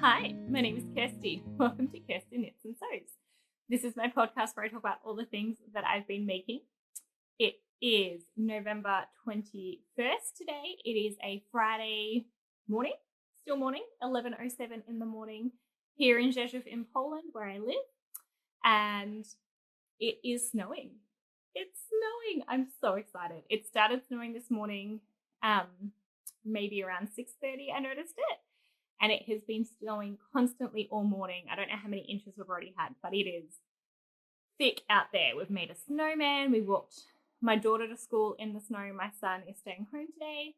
Hi, my name is Kirsty. Welcome to Kirsty Knits and Sews. This is my podcast where I talk about all the things that I've been making. It is November 21st today. It is a Friday morning, still morning, 11:07 in the morning here in Rzeszów in Poland where I live. And it is snowing. It's snowing. I'm so excited. It started snowing this morning, maybe around 6:30 I noticed it. And it has been snowing constantly all morning. I don't know how many inches we've already had, but it is thick out there. We've made a snowman. We walked my daughter to school in the snow. My son is staying home today.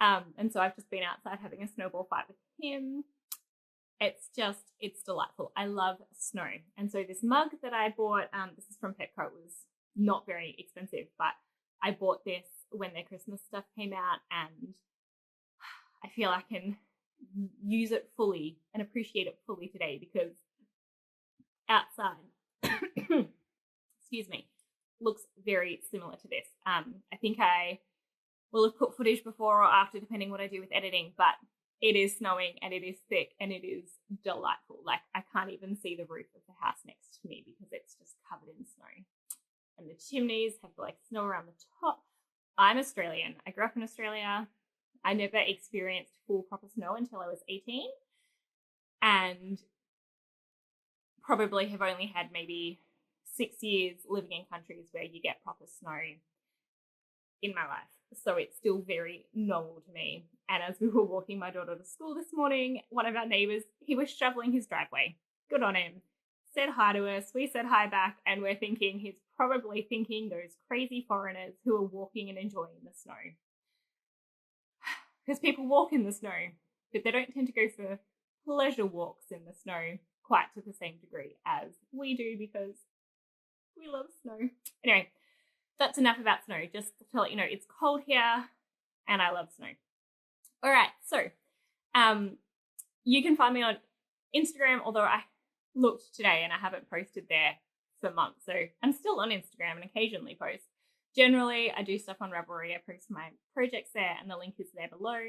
And so I've just been outside having a snowball fight with him. It's delightful. I love snow. And so this mug that I bought, this is from Petco, it was not very expensive, but I bought this when their Christmas stuff came out, and I feel I can use it fully and appreciate it fully today because outside, excuse me, looks very similar to this. I think I will have put footage before or after, depending what I do with editing, but it is snowing and it is thick and it is delightful. Like, I can't even see the roof of the house next to me because it's just covered in snow. And the chimneys have like snow around the top. I'm Australian. I grew up in Australia. I never experienced full proper snow until I was 18, and probably have only had maybe 6 years living in countries where you get proper snow in my life. So it's still very normal to me. And as we were walking my daughter to school this morning, one of our neighbours, he was shoveling his driveway. Good on him. Said hi to us. We said hi back, and we're thinking he's probably thinking those crazy foreigners who are walking and enjoying the snow. Because people walk in the snow, but they don't tend to go for pleasure walks in the snow quite to the same degree as we do because we love snow. Anyway, that's enough about snow. Just to let you know, it's cold here and I love snow. All right, so you can find me on Instagram, although I looked today and I haven't posted there for months. So I'm still on Instagram and occasionally post. Generally, I do stuff on Ravelry. I post my projects there and the link is there below.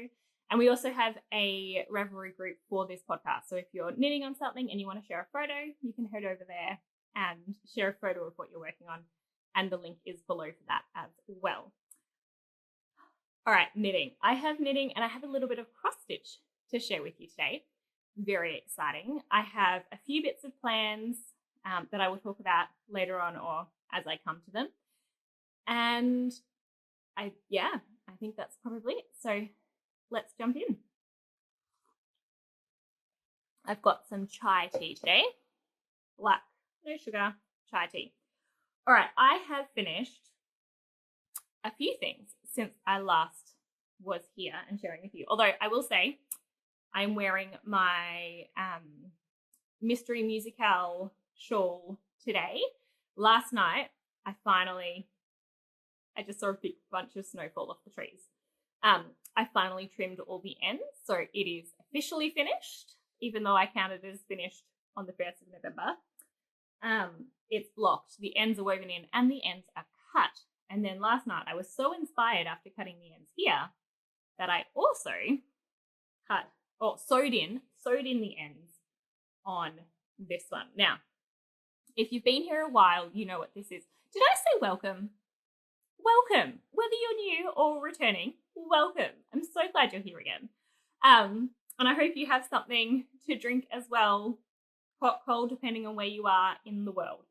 And we also have a Ravelry group for this podcast. So if you're knitting on something and you want to share a photo, you can head over there and share a photo of what you're working on. And the link is below for that as well. All right, knitting. I have knitting and I have a little bit of cross stitch to share with you today. Very exciting. I have a few bits of plans that I will talk about later on or as I come to them. And I think that's probably it. So let's jump in. I've got some chai tea today. Black, no sugar, chai tea. All right, I have finished a few things since I last was here and sharing with you. Although I will say I'm wearing my Mystery MusiKAL shawl today. Last night, I just saw a big bunch of snow fall off the trees. I finally trimmed all the ends, so it is officially finished, even though I counted it as finished on the 1st of November. It's blocked, the ends are woven in, and the ends are cut. And then last night, I was so inspired after cutting the ends here that I also sewed in the ends on this one. Now, if you've been here a while, you know what this is. Did I say welcome? Welcome. Whether you're new or returning, welcome. I'm so glad you're here again. And I hope you have something to drink as well, hot, cold, depending on where you are in the world.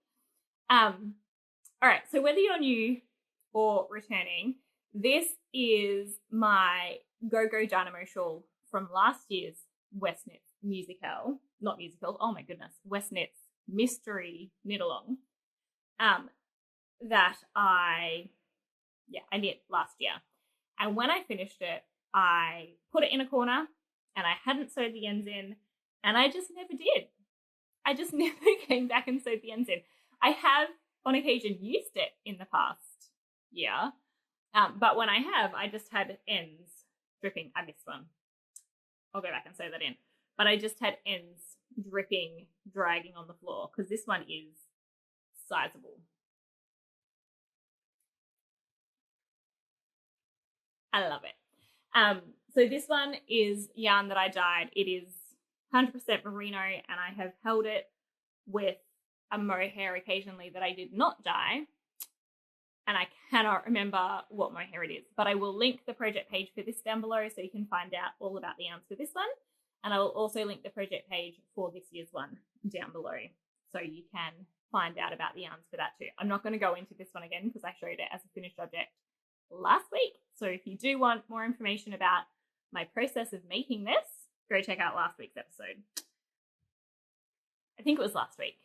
All right, so whether you're new or returning, this is my Go-Go Dynamo shawl from last year's West MusiKAL, not musical, oh my goodness, West Mystery Knit-Along, that I knit last year. And when I finished it, I put it in a corner and I hadn't sewed the ends in, and I just never did. I just never came back and sewed the ends in. I have on occasion used it in the past year, but when I have, I just had ends dripping. I missed one. I'll go back and sew that in. But I just had ends dripping, dragging on the floor because this one is sizable. I love it. So this one is yarn that I dyed. It is 100% merino, and I have held it with a mohair occasionally that I did not dye, and I cannot remember what mohair it is, but I will link the project page for this down below so you can find out all about the yarns for this one, and I will also link the project page for this year's one down below so you can find out about the yarns for that too. I'm not going to go into this one again because I showed it as a finished object last week, so if you do want more information about my process of making this, go check out last week's episode. I think it was last week.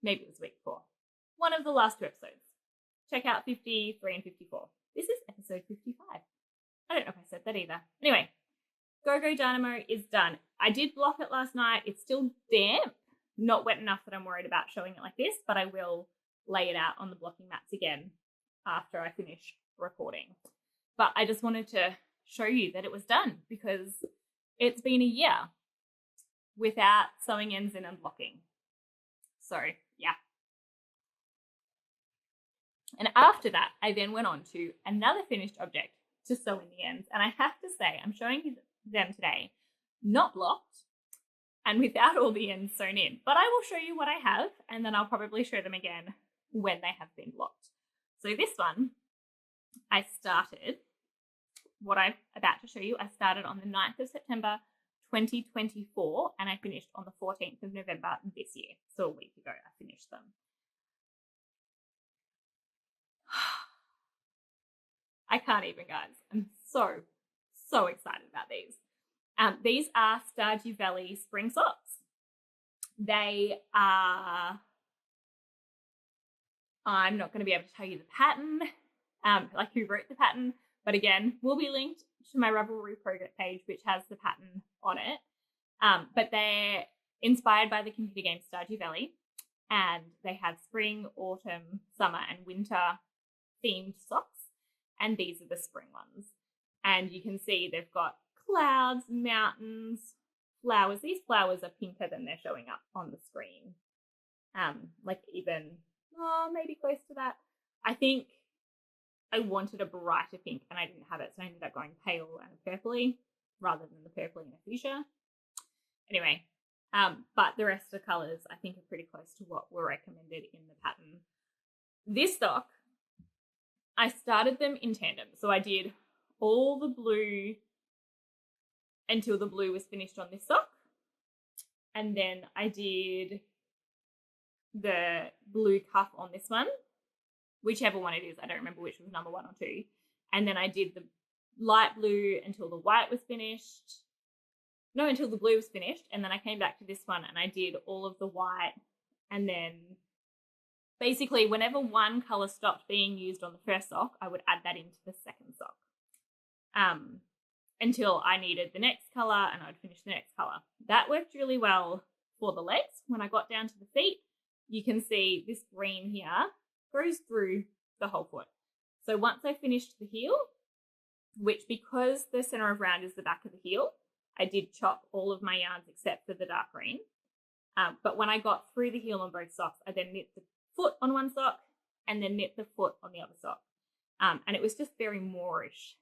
Maybe it was the week before. One of the last 2 episodes. Check out 53 and 54. This is episode 55. I don't know if I said that either. Anyway, Go Go Dynamo is done. I did block it last night. It's still damp. Not wet enough that I'm worried about showing it like this, but I will lay it out on the blocking mats again after I finish recording. But I just wanted to show you that it was done because it's been a year without sewing ends in and blocking. So yeah. And after that, I then went on to another finished object to sew in the ends. And I have to say, I'm showing you them today, not blocked and without all the ends sewn in. But I will show you what I have, and then I'll probably show them again when they have been blocked. So this one, I started, what I'm about to show you, I started on the 9th of September 2024, and I finished on the 14th of November this year. So a week ago, I finished them. I can't even, guys. I'm so excited about these. These are Stardew Valley spring socks. They are, I'm not going to be able to tell you the pattern, like who wrote the pattern, but again, will be linked to my Ravelry project page, which has the pattern on it. But they're inspired by the computer game Stardew Valley, and they have spring, autumn, summer, and winter themed socks. And these are the spring ones. And you can see they've got clouds, mountains, flowers. These flowers are pinker than they're showing up on the screen. Like even, maybe close to that. I think I wanted a brighter pink and I didn't have it, so I ended up going pale and purpley rather than the purpley and the fuchsia. Anyway, but the rest of the colours I think are pretty close to what were recommended in the pattern. This sock, I started them in tandem. So I did all the blue until the blue was finished on this sock. And then I did the blue cuff on this one, whichever one it is. I don't remember which was number 1 or 2. And then I did the light blue until the white was finished. No, until the blue was finished. And then I came back to this one and I did all of the white. And then basically, whenever one colour stopped being used on the first sock, I would add that into the second sock until I needed the next colour and I'd finish the next colour. That worked really well for the legs. When I got down to the feet, you can see this green here goes through the whole foot. So once I finished the heel, which because the centre of round is the back of the heel, I did chop all of my yarns except for the dark green. But when I got through the heel on both socks, I then knit the foot on one sock and then knit the foot on the other sock. And it was just very moreish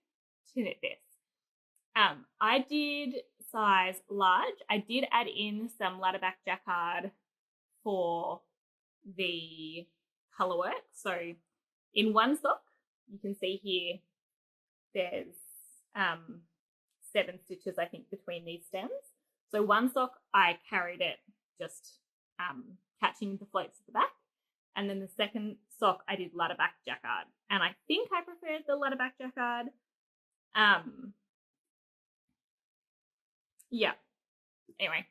to knit this. I did size large. I did add in some ladder-back jacquard for the colour work. So in one sock, you can see here, there's 7 stitches, I think, between these stems. So one sock, I carried it just catching the floats at the back. And then the second sock, I did ladder-back jacquard. And I think I preferred the ladder-back jacquard. Yeah. Anyway,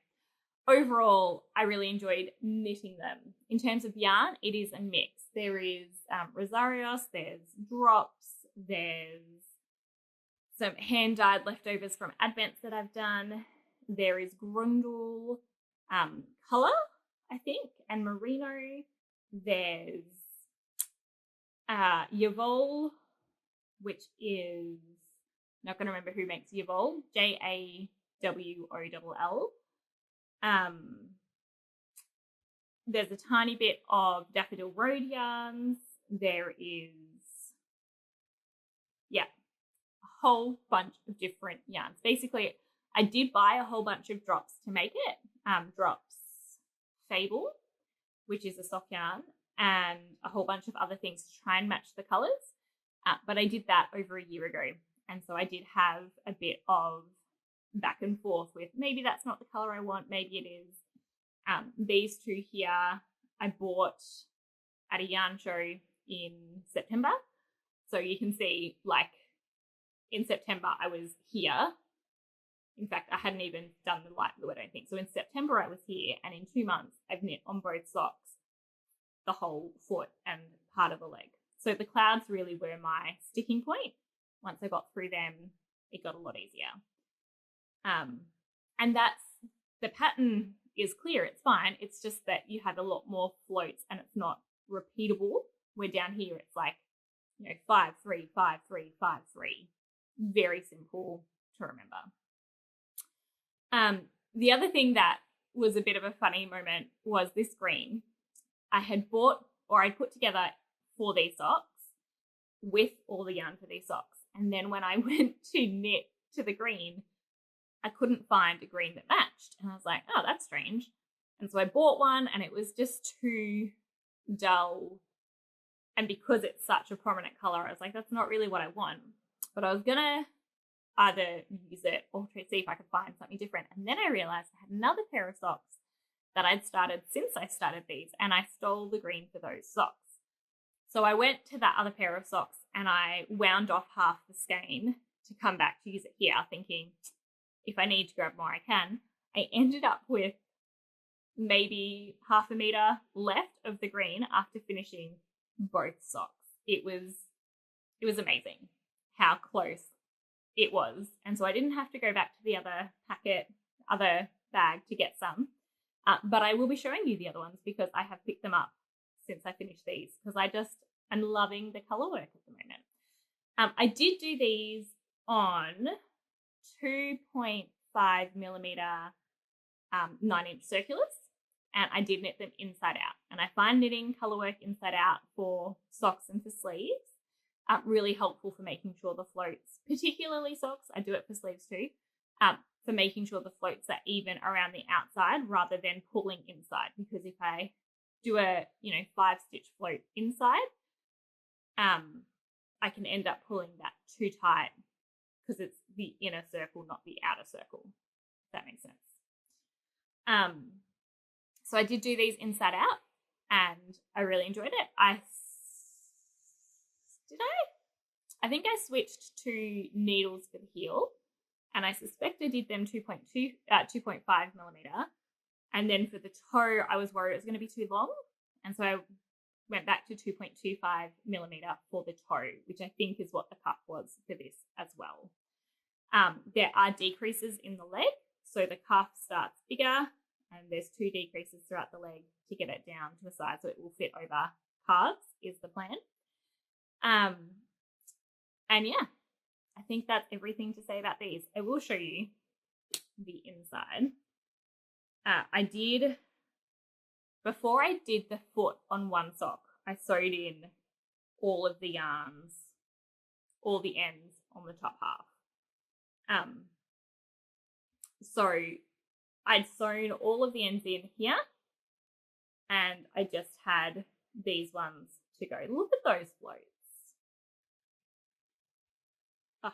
overall, I really enjoyed knitting them. In terms of yarn, it is a mix. There is Rosarios, there's drops, there's some hand-dyed leftovers from Advents that I've done. There is Grundle colour, I think, and merino. There's Yavol, which is, not going to remember who makes Yavol, Jawoll. There's a tiny bit of Daffodil Road yarns. There is, a whole bunch of different yarns. Basically, I did buy a whole bunch of drops to make it. Drops Fable, which is a sock yarn, and a whole bunch of other things to try and match the colours. But I did that over a year ago. And so I did have a bit of back and forth with maybe that's not the colour I want, maybe it is. These two here I bought at a yarn show in September. So you can see, like, in September I was here. In fact, I hadn't even done the light blue, I don't think. So in September I was here, and in 2 months I've knit on both socks the whole foot and part of the leg. So the clouds really were my sticking point. Once I got through them, it got a lot easier. And that's, the pattern is clear, it's fine. It's just that you have a lot more floats and it's not repeatable. Where down here it's like, 5, 3, 5, 3, 5, 3. Very simple to remember. The other thing that was a bit of a funny moment was this green. I had bought, or I'd put together for these socks with all the yarn for these socks. And then when I went to knit to the green, I couldn't find a green that matched. And I was like, oh, that's strange. And so I bought one and it was just too dull. And because it's such a prominent color, I was like, that's not really what I want. But I was going to either use it or try to see if I could find something different. And then I realized I had another pair of socks that I'd started since I started these, and I stole the green for those socks. So I went to that other pair of socks and I wound off half the skein to come back to use it here, thinking if I need to grab more, I can. I ended up with maybe half a meter left of the green after finishing both socks. It was amazing how close it was. And so I didn't have to go back to the other bag to get some. But I will be showing you the other ones because I have picked them up since I finished these, because I'm loving the colour work at the moment. I did do these on 2.5 millimeter 9-inch circulars, and I did knit them inside out. And I find knitting colour work inside out for socks and for sleeves really helpful for making sure the floats, particularly socks, I do it for sleeves too, for making sure the floats are even around the outside rather than pulling inside. Because if I do a 5-stitch float inside, I can end up pulling that too tight because it's the inner circle, not the outer circle, if that makes sense. So I did do these inside out and I really enjoyed it. I think I switched to needles for the heel, and I suspect I did them 2.5 millimeter. And then for the toe, I was worried it was going to be too long. And so I went back to 2.25 millimeter for the toe, which I think is what the cuff was for this as well. There are decreases in the leg. So the cuff starts bigger and there's 2 decreases throughout the leg to get it down to a size so it will fit over calves is the plan. And yeah, I think that's everything to say about these. I will show you the inside. Before I did the foot on one sock, I sewed in all of the yarns, all the ends on the top half. So I'd sewn all of the ends in here and I just had these ones to go. Look at those floats. Oh,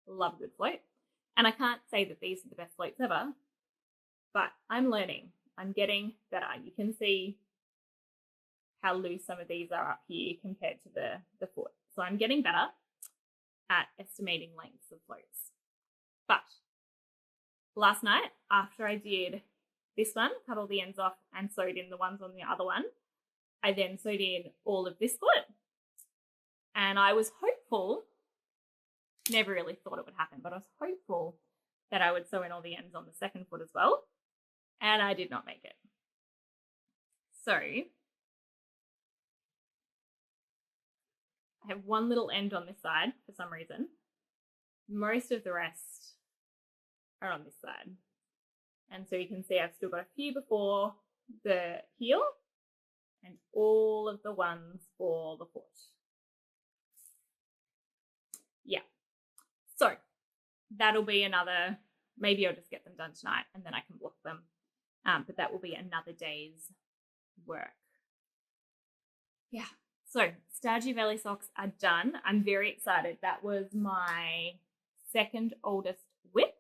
love a good float. And I can't say that these are the best floats ever, but I'm learning. I'm getting better. You can see how loose some of these are up here compared to the foot. So I'm getting better at estimating lengths of floats. But last night, after I did this one, cut all the ends off and sewed in the ones on the other one, I then sewed in all of this foot. And I was hopeful, never really thought it would happen, but I was hopeful that I would sew in all the ends on the second foot as well. And I did not make it. So I have one little end on this side for some reason. Most of the rest are on this side. And so you can see I've still got a few before the heel and all of the ones for the foot. Yeah. So that'll be another maybe I'll just get them done tonight and then I can block them. But that will be another day's work. Yeah. So Stardew Valley socks are done. I'm very excited. That was my second oldest whip.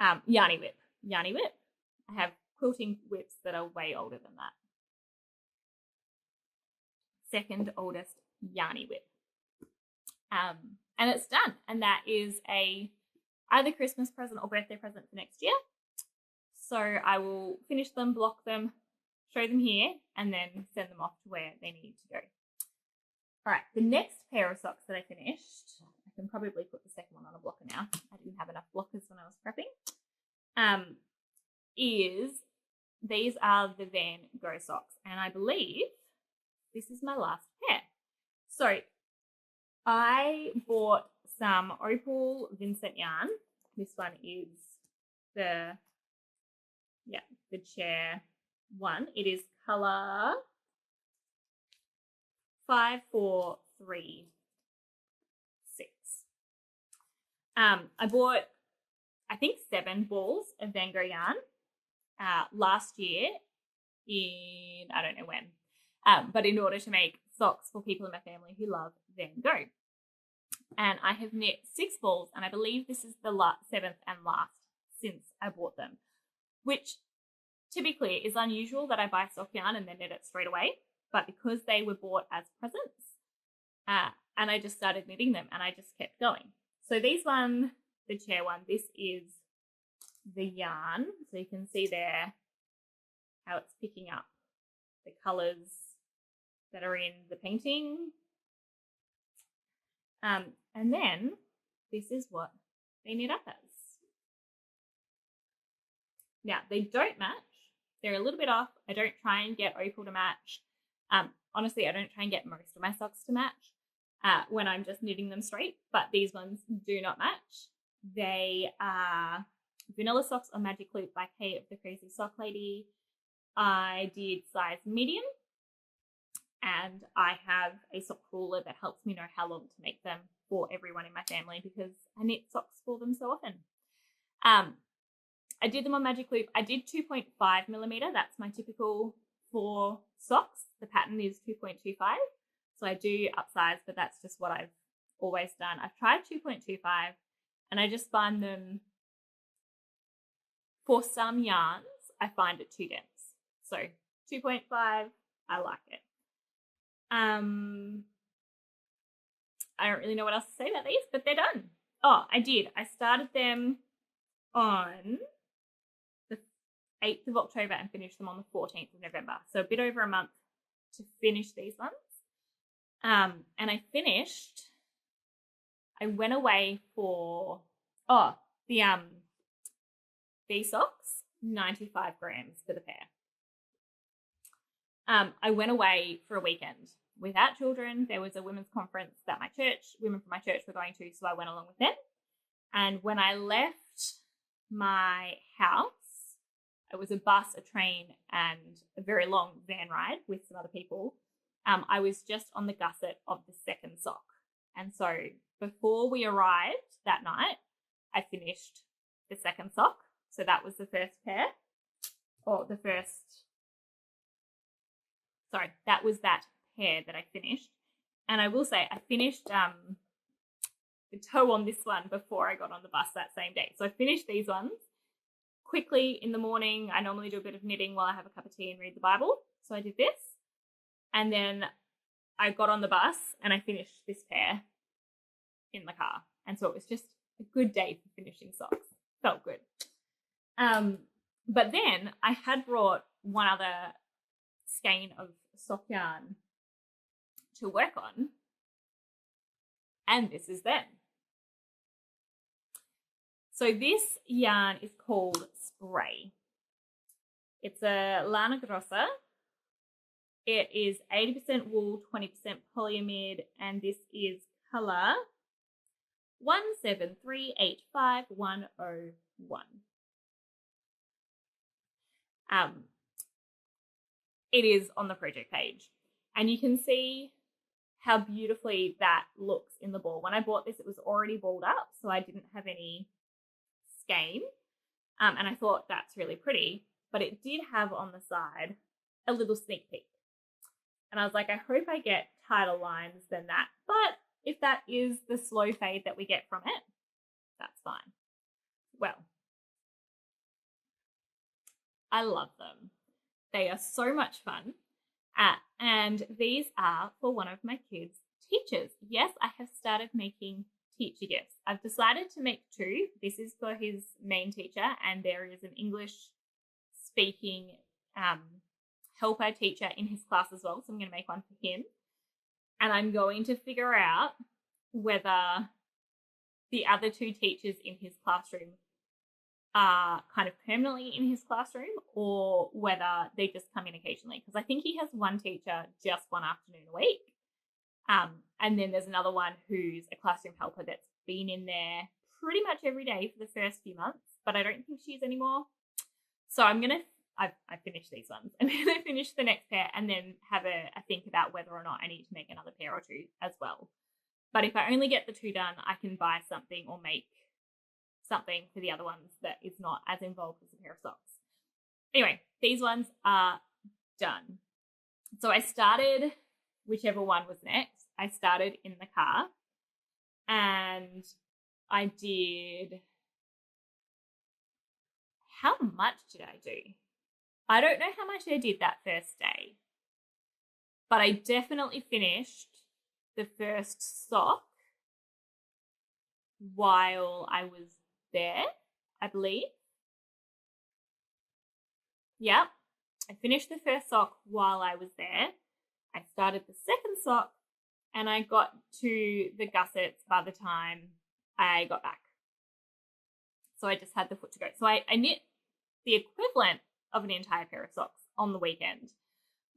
Yarny whip. I have quilting whips that are way older than that. Second oldest yarny whip. And it's done. And that is either Christmas present or birthday present for next year. So I will finish them, block them, show them here, and then send them off to where they need to go. All right, the next pair of socks that I finished, I can probably put the second one on a blocker now. I didn't have enough blockers when I was prepping. These are the Van Gogh socks, and I believe this is my last pair. So I bought some Opal Vincent yarn. This one is the chair one. It is color 5436. I bought, I think, 7 balls of Van Gogh yarn last year in, I don't know when, but in order to make socks for people in my family who love Van Gogh. And I have knit 6 balls, and I believe this is the 7th and last since I bought them, which, to be clear, is unusual that I buy sock yarn and then knit it straight away. But because they were bought as presents, and I just started knitting them, and I just kept going. So these one, the chair one, this is the yarn. So you can see there how it's picking up the colours that are in the painting. And then this is what they knit up as. Now, they don't match. They're a little bit off. I don't try and get Opal to match. Honestly, I don't try and get most of my socks to match when I'm just knitting them straight, but these ones do not match. They are Vanilla Socks on Magic Loop by Kay of the Crazy Sock Lady. I did size medium, and I have a sock ruler that helps me know how long to make them for everyone in my family because I knit socks for them so often. I did them on Magic Loop. I did 2.5 millimeter. That's my typical for socks. The pattern is 2.25. So I do upsize, but that's just what I've always done. I've tried 2.25 and I just find them, for some yarns, I find it too dense. So 2.5, I like it. I don't really know what else to say about these, but they're done. Oh, I did. I started them on the 8th of October and finished them on the 14th of November. So a bit over a month to finish these ones. And I went away for, these socks, 95 grams for the pair. I went away for a weekend without children. There was a women's conference that women from my church were going to, so I went along with them. And when I left my house, it was a bus, a train, and a very long van ride with some other people. I was just on the gusset of the second sock. And so before we arrived that night, I finished the second sock. So that was the first pair, that was that pair that I finished. And I will say I finished the toe on this one before I got on the bus that same day. So I finished these ones quickly in the morning. I normally do a bit of knitting while I have a cup of tea and read the Bible. So I did this. And then I got on the bus and I finished this pair in the car. And so it was just a good day for finishing socks. Felt good. But then I had brought one other skein of sock yarn to work on. And this is them. So this yarn is called Spray. It's a Lana Grossa. It is 80% wool, 20% polyamide, and this is colour 173850101. It is on the project page, and you can see how beautifully that looks in the ball. When I bought this, it was already balled up, so I didn't have any skein. And I thought that's really pretty, but it did have on the side a little sneak peek. And I was like, I hope I get tighter lines than that. But if that is the slow fade that we get from it, that's fine. Well, I love them. They are so much fun. And these are for one of my kids' teachers. Yes, I have started making teacher gifts. I've decided to make 2. This is for his main teacher, and there is an English speaking helper teacher in his class as well. So I'm going to make one for him. And I'm going to figure out whether the other 2 teachers in his classroom are kind of permanently in his classroom or whether they just come in occasionally. Because I think he has one teacher just one afternoon a week. And then there's another one who's a classroom helper that's been in there pretty much every day for the first few months, but I don't think she's anymore. So I finished these ones. I'm going to finish the next pair and then have a think about whether or not I need to make another pair or 2 as well. But if I only get the 2 done, I can buy something or make something for the other ones that is not as involved as a pair of socks. Anyway, these ones are done. So I started, whichever one was next, I started in the car and I did, how much did I do? I don't know how much I did that first day, but I definitely finished the first sock while I was there, I believe. Yep, I finished the first sock while I was there. I started the second sock and I got to the gussets by the time I got back. So I just had the foot to go. So I knit the equivalent of an entire pair of socks on the weekend,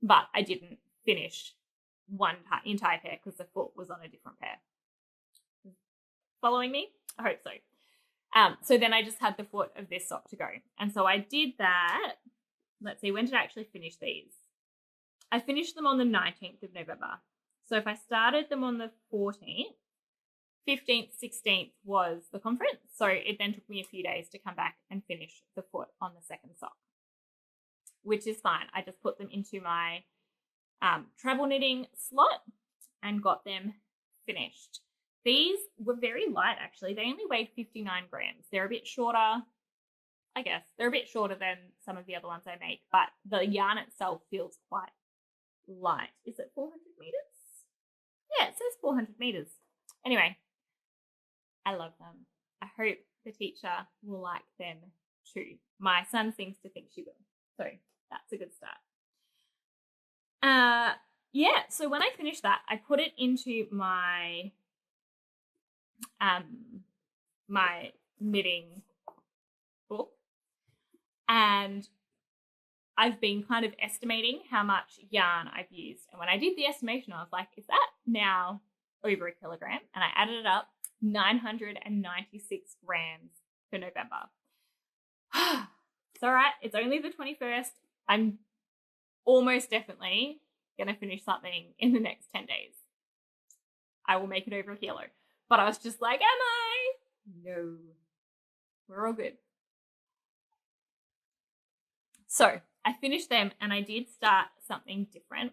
but I didn't finish one entire pair because the foot was on a different pair. Following me? I hope so. So then I just had the foot of this sock to go. And so I did that. Let's see, when did I actually finish these? I finished them on the 19th of November. So if I started them on the 14th, 15th, 16th was the conference. So it then took me a few days to come back and finish the foot on the second sock, which is fine. I just put them into my travel knitting slot and got them finished. These were very light, actually. They only weighed 59 grams. They're a bit shorter, I guess. They're a bit shorter than some of the other ones I make, but the yarn itself feels quite light. Is it 400 meters? Yeah, it says 400 meters. Anyway, I love them. I hope the teacher will like them too. My son seems to think she will. So that's a good start. Yeah, so when I finished that, I put it into my my knitting book, and I've been kind of estimating how much yarn I've used. And when I did the estimation, I was like, is that now over a kilogram? And I added it up, 996 grams for November. It's all right. It's only the 21st. I'm almost definitely going to finish something in the next 10 days. I will make it over a kilo. But I was just like, am I? No. We're all good. So I finished them and I did start something different.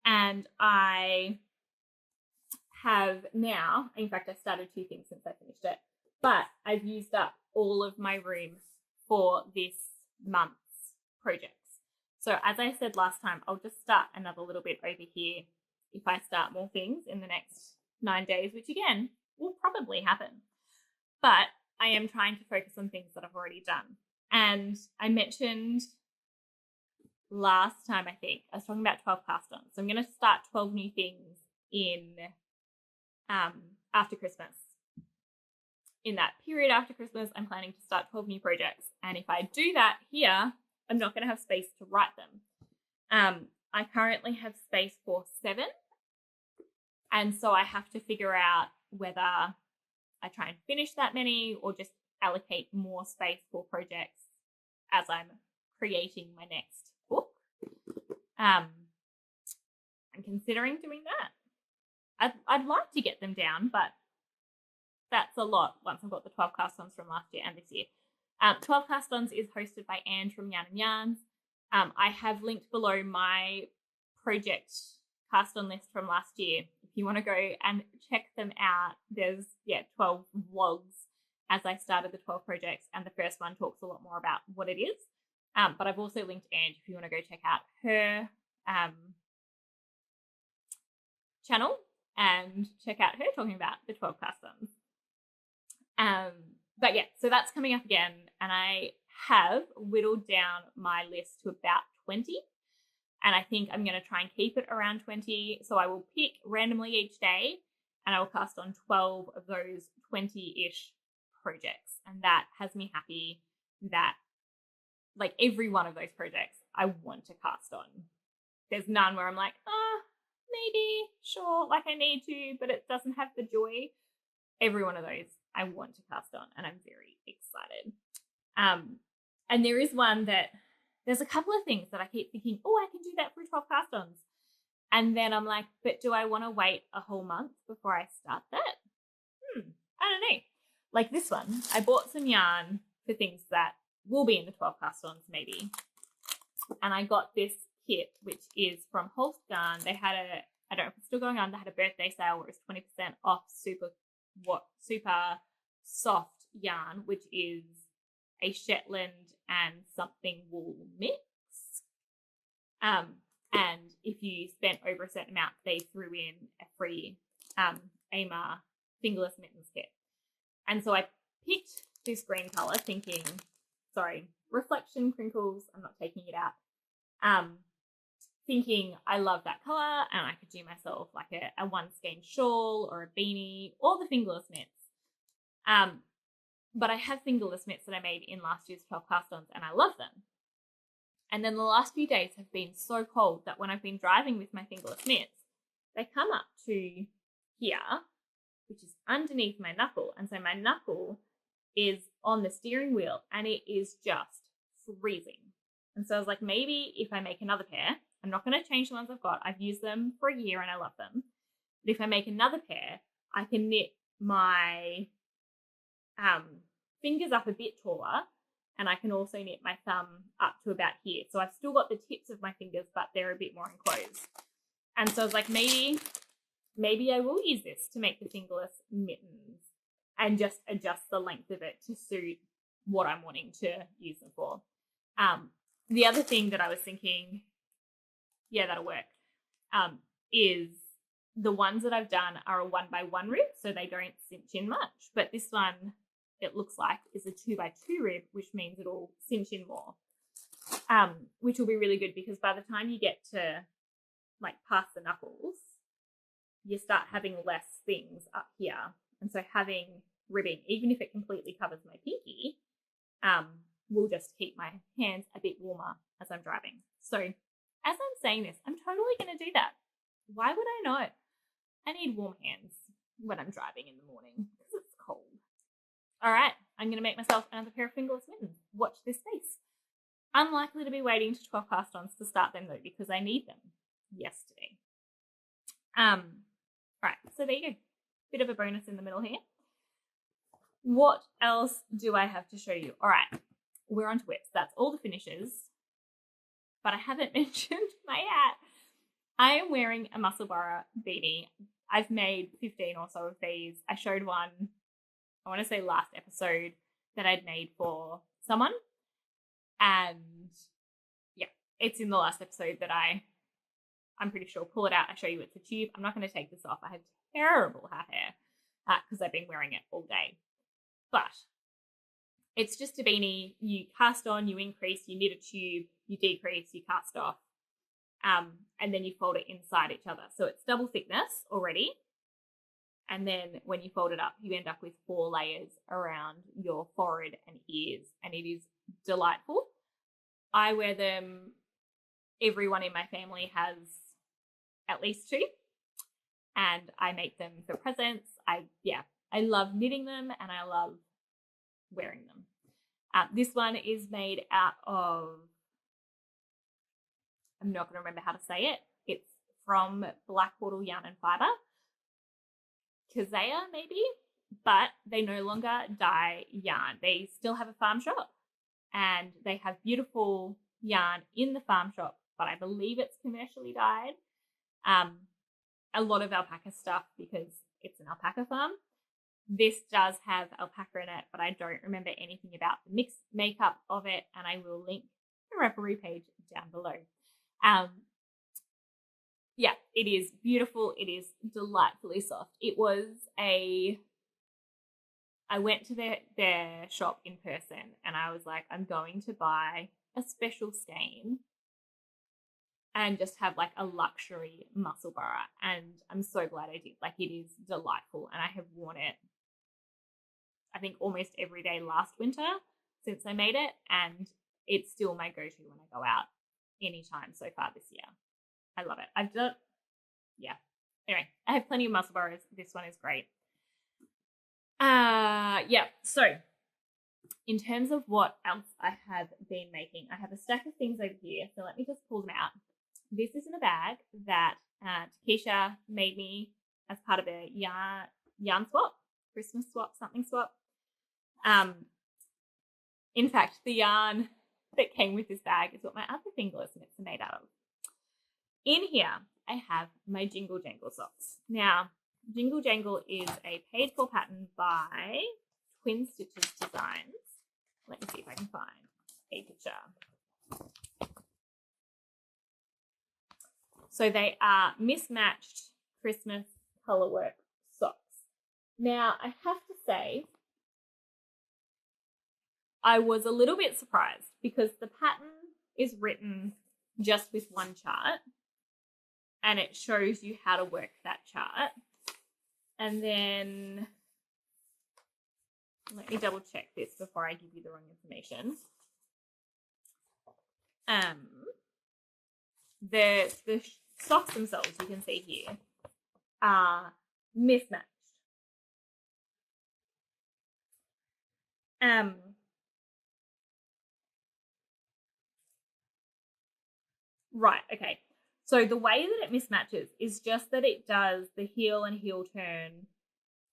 And I have now, in fact, I started 2 things since I finished it, but I've used up all of my room for this month's projects. So as I said last time, I'll just start another little bit over here if I start more things in the next 9 days, which again will probably happen. But I am trying to focus on things that I've already done. And I mentioned last time, I think, I was talking about 12 cast ons. So I'm going to start 12 new things in after Christmas. In that period after Christmas, I'm planning to start 12 new projects. And if I do that here, I'm not going to have space to write them. I currently have space for 7. And so I have to figure out whether I try and finish that many or just allocate more space for projects as I'm creating my next book. I'm considering doing that. I'd like to get them down, but that's a lot once I've got the 12 cast-ons from last year and this year. 12 cast-ons is hosted by Ange from Yarn and Yarns. I have linked below my project cast-on list from last year. If you want to go and check them out, there's 12 vlogs as I started the 12 projects, and the first one talks a lot more about what it is. But I've also linked Ange if you want to go check out her channel and check out her talking about the 12 cast-ons. But yeah, so that's coming up again, and I have whittled down my list to about 20, and I think I'm going to try and keep it around 20. So I will pick randomly each day, and I will cast on 12 of those 20-ish projects, and that has me happy that like every one of those projects I want to cast on. There's none where I'm like, maybe, sure, like I need to, but it doesn't have the joy. Every one of those I want to cast on, and I'm very excited. And there is one that, there's a couple of things that I keep thinking, I can do that for 12 cast-ons. And then I'm like, but do I want to wait a whole month before I start that? I don't know. Like this one, I bought some yarn for things that will be in the 12 cast-ons maybe. And I got this kit, which is from Holst Yarn. They had I don't know if it's still going on, they had a birthday sale where it was 20% off super soft yarn, which is a Shetland and something wool mix. And if you spent over a certain amount, they threw in a free AMA fingerless mittens kit. And so I picked this green color thinking, reflection crinkles, I'm not taking it out. Thinking I love that color and I could do myself like a one skein shawl or a beanie or the fingerless mitts. But I have fingerless mitts that I made in last year's 12 cast-ons and I love them. And then the last few days have been so cold that when I've been driving with my fingerless mitts, they come up to here, which is underneath my knuckle. And so my knuckle is on the steering wheel and it is just freezing. And so I was like, maybe if I make another pair, I'm not going to change the ones I've got. I've used them for a year and I love them. But if I make another pair, I can knit my fingers up a bit taller, and I can also knit my thumb up to about here. So I've still got the tips of my fingers, but they're a bit more enclosed. And so I was like, maybe I will use this to make the fingerless mittens and just adjust the length of it to suit what I'm wanting to use them for. The other thing that I was thinking, that'll work, is the ones that I've done are a 1x1 rib, so they don't cinch in much. But this one, it looks like, is a 2x2 rib, which means it'll cinch in more, which will be really good because by the time you get to like past the knuckles, you start having less things up here. And so having ribbing, even if it completely covers my pinky, will just keep my hands a bit warmer as I'm driving. So as I'm saying this, I'm totally going to do that. Why would I not? I need warm hands when I'm driving in the morning because it's cold. All right, I'm going to make myself another pair of fingerless mittens. Watch this space. Unlikely to be waiting to 12 cast-ons to start them though because I need them yesterday. Right, so there you go. Bit of a bonus in the middle here. What else do I have to show you? All right, we're on to whips. That's all the finishes. But I haven't mentioned my hat. I am wearing a Musselburgh beanie. I've made 15 or so of these. I showed one, I want to say last episode, that I'd made for someone. And yeah, it's in the last episode that I'm pretty sure, pull it out, I show you it's a tube. I'm not going to take this off. I have terrible hat hair because I've been wearing it all day. But it's just a beanie. You cast on, you increase, you knit a tube, you decrease, you cast off, and then you fold it inside each other. So it's double thickness already. And then when you fold it up, you end up with 4 layers around your forehead and ears, and it is delightful. I wear them. Everyone in my family has at least 2, and I make them for presents. I love knitting them and I love wearing them. This one is made out of, I'm not going to remember how to say it. It's from Black Wattle Yarn and Fibre. Kazaya, maybe? but they no longer dye yarn. They still have a farm shop and they have beautiful yarn in the farm shop, but I believe it's commercially dyed. A lot of alpaca stuff because it's an alpaca farm. This does have alpaca in it, but I don't remember anything about the mix makeup of it, and I will link the Ravelry page down below. Yeah, it is beautiful. It is delightfully soft. I went to their shop in person and I was like, I'm going to buy a special skein and just have like a luxury muscle bra. And I'm so glad I did. Like, it is delightful. And I have worn it, I think, almost every day last winter since I made it. And it's still my go-to when I go out anytime so far this year. I love it. Anyway, I have plenty of muscle bras. This one is great. So in terms of what else I have been making, I have a stack of things over here. So let me just pull them out. This is in a bag that Takesha made me as part of a yarn swap, Christmas swap, something swap. In fact, the yarn that came with this bag is what my other fingerless mitts are made out of. In here, I have my Jingle Jangle socks. Now, Jingle Jangle is a paid for pattern by Twin Stitches Designs. Let me see if I can find a picture. So they are mismatched Christmas colorwork socks. Now, I have to say, I was a little bit surprised because the pattern is written just with one chart and it shows you how to work that chart. And then let me double check this before I give you the wrong information. The socks themselves, you can see here, are mismatched. Right, okay. So the way that it mismatches is just that it does the heel and heel turn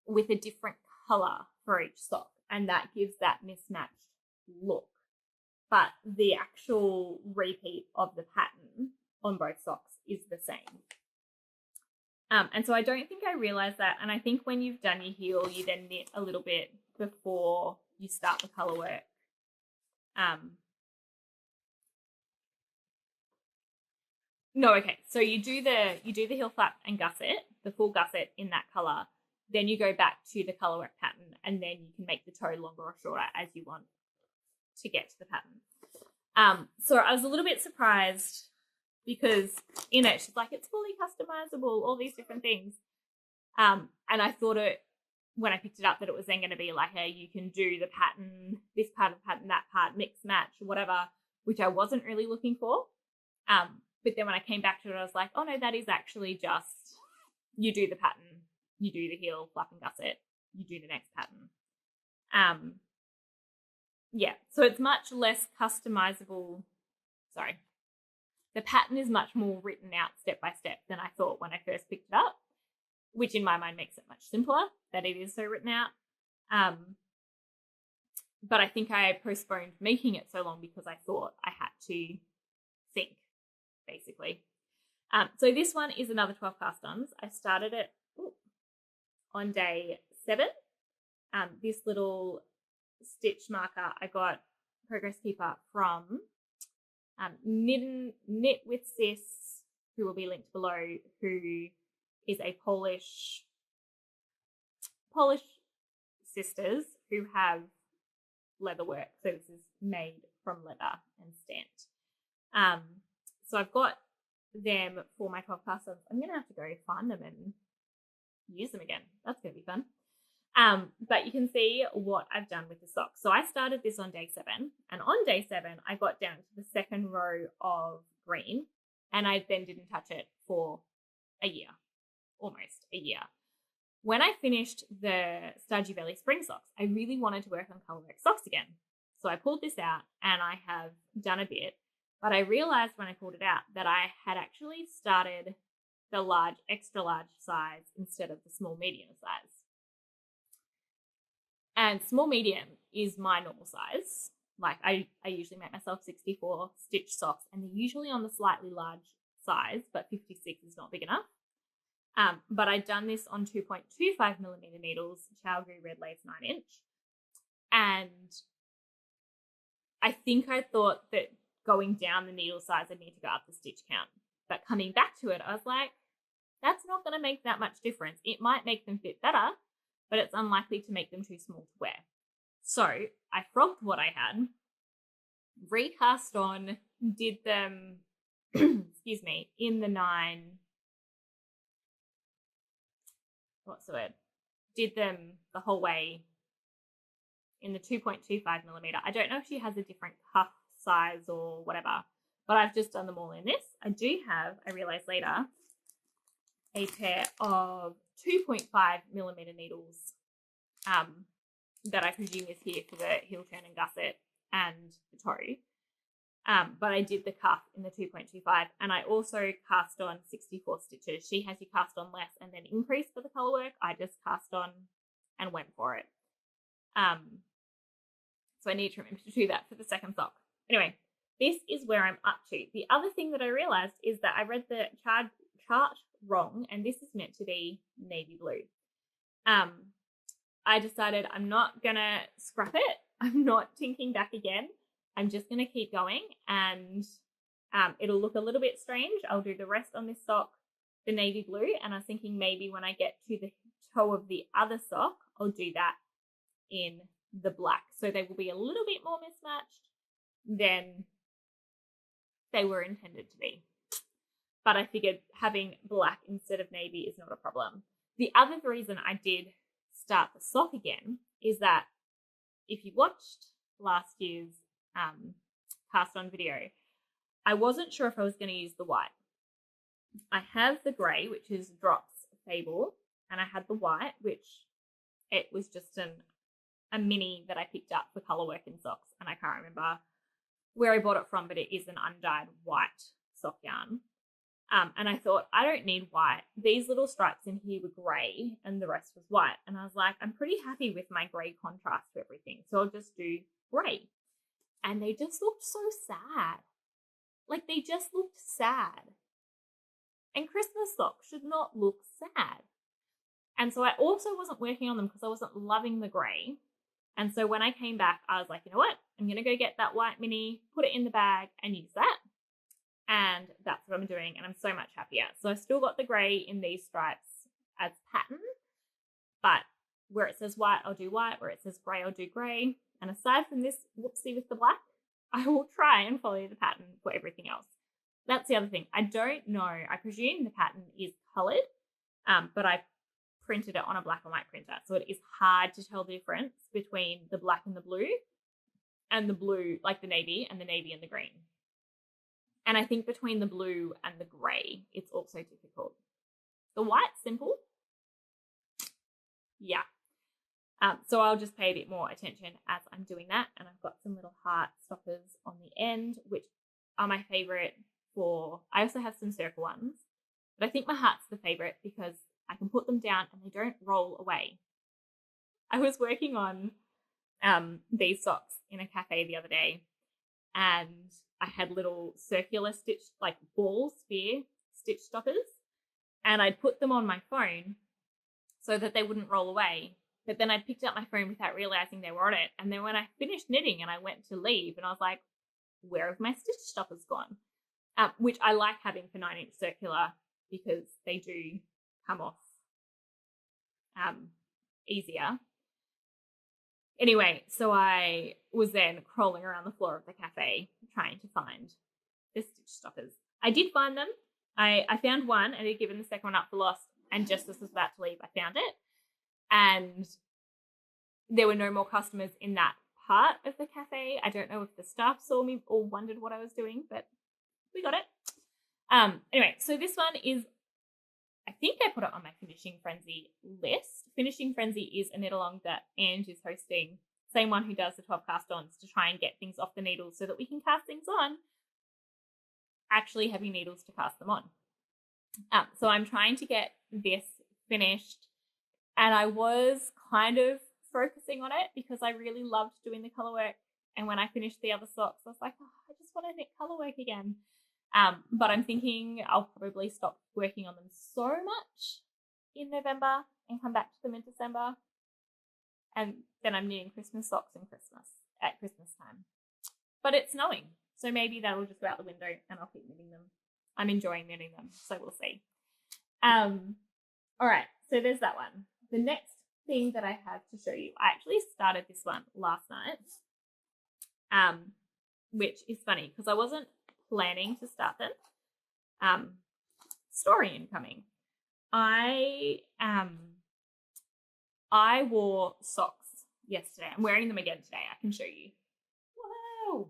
with a different color for each sock, and that gives that mismatched look. But the actual repeat of the pattern on both socks is the same. And so I don't think I realized that. And I think when you've done your heel, you then knit a little bit before you start the color work. No, okay. So you do the heel flap and gusset, the full gusset in that color. Then you go back to the color work pattern, and then you can make the toe longer or shorter as you want to get to the pattern. So I was a little bit surprised because in it she's like, it's fully customizable, all these different things. And I thought when I picked it up that it was then going to be like, hey, you can do the pattern, this part of the pattern, that part, mix, match, whatever, which I wasn't really looking for. But then when I came back to it, I was like, oh no, that is actually just, you do the pattern, you do the heel, flap and gusset, you do the next pattern. Yeah, so it's much less customizable. Sorry. The pattern is much more written out step by step than I thought when I first picked it up, which in my mind makes it much simpler that it is so written out. But I think I postponed making it so long because I thought I had to think, basically. So this one is another 12 cast-ons. I started it on day 7. This little stitch marker I got Progress Keeper from Knit with Sis, who will be linked below, who is a Polish sisters who have leather work. So this is made from leather and stamped. So I've got them for my 12 cast-ons. I'm going to have to go find them and use them again. That's going to be fun. But you can see what I've done with the socks. So I started this on day 7, and on day 7, I got down to the second row of green, and I then didn't touch it for a year, almost a year. When I finished the Stodgy Belly spring socks, I really wanted to work on colorwork socks again. So I pulled this out and I have done a bit, but I realized when I pulled it out that I had actually started the large, extra large size instead of the small, medium size. And small medium is my normal size. Like I usually make myself 64 stitch socks, and they're usually on the slightly large size, but 56 is not big enough. But I'd done this on 2.25 millimeter needles, Chalgary red lace 9-inch. And I think I thought that going down the needle size, I'd need to go up the stitch count. But coming back to it, I was like, that's not going to make that much difference. It might make them fit better, but it's unlikely to make them too small to wear. So I frogged what I had, recast on, did them, excuse me, in the 9, what's the word? Did them the whole way in the 2.25 millimeter. I don't know if she has a different cuff size or whatever, but I've just done them all in this. I do have, I realized later, a pair of 2.5 millimeter needles that I presume is here for the heel turn and gusset and the toe. But I did the cuff in the 2.25, and I also cast on 64 stitches. She has you cast on less and then increase for the color work. I just cast on and went for it. So I need to remember to do that for the second sock. Anyway, this is where I'm up to. The other thing that I realized is that I read the chart wrong, and this is meant to be navy blue. I decided I'm not gonna scrap it. I'm not tinking back again. I'm just gonna keep going, and it'll look a little bit strange. I'll do the rest on this sock, the navy blue, and I was thinking maybe when I get to the toe of the other sock, I'll do that in the black. So they will be a little bit more mismatched than they were intended to be. But I figured having black instead of navy is not a problem. The other reason I did start the sock again is that if you watched last year's cast on video, I wasn't sure if I was going to use the white. I have the grey, which is Drops Fable, and I had the white, which it was just a mini that I picked up for colour work in socks, and I can't remember where I bought it from, but it is an undyed white sock yarn. And I thought, I don't need white. These little stripes in here were grey and the rest was white. And I was like, I'm pretty happy with my grey contrast to everything, so I'll just do grey. And they just looked so sad. Like, they just looked sad. And Christmas socks should not look sad. And so I also wasn't working on them because I wasn't loving the grey. And so when I came back, I was like, you know what? I'm going to go get that white mini, put it in the bag and use that. And that's what I'm doing. And I'm so much happier. So I still got the grey in these stripes as pattern. But where it says white, I'll do white. Where it says grey, I'll do grey. And aside from this whoopsie with the black, I will try and follow the pattern for everything else. That's the other thing. I don't know. I presume the pattern is coloured, but I printed it on a black and white printer. So it is hard to tell the difference between the black and the blue, like the navy and the green. And I think between the blue and the grey, it's also difficult. The white's simple. Yeah. So I'll just pay a bit more attention as I'm doing that. And I've got some little heart stoppers on the end, which are my favourite for, I also have some circle ones, but I think my heart's the favourite because I can put them down and they don't roll away. I was working on these socks in a cafe the other day, and I had little circular stitch, like ball sphere stitch stoppers, and I'd put them on my phone so that they wouldn't roll away. But then I picked up my phone without realizing they were on it. And then when I finished knitting and I went to leave, and I was like, where have my stitch stoppers gone? Which I like having for 9-inch circular because they do come off easier. Anyway, so I was then crawling around the floor of the cafe trying to find the stitch stoppers. I did find them. I found one and had given the second one up for lost, and just as I was about to leave, I found it. And there were no more customers in that part of the cafe. I don't know if the staff saw me or wondered what I was doing, but we got it. Anyway, so this one is, I think I put it on my Finishing Frenzy list. Finishing Frenzy is a knit along that Ange is hosting, same one who does the 12 cast-ons, to try and get things off the needles so that we can cast things on, actually having needles to cast them on. So I'm trying to get this finished, and I was kind of focusing on it because I really loved doing the colour work. And when I finished the other socks, I was like, oh, I just want to knit colour work again. But I'm thinking I'll probably stop working on them so much in November and come back to them in December. And then I'm knitting Christmas socks at Christmas time. But it's snowing, so maybe that'll just go out the window and I'll keep knitting them. I'm enjoying knitting them, so we'll see. All right, so there's that one. The next thing that I have to show you, I actually started this one last night, which is funny because I wasn't planning to start them. Story incoming. I wore socks yesterday. I'm wearing them again today. I can show you. Wow.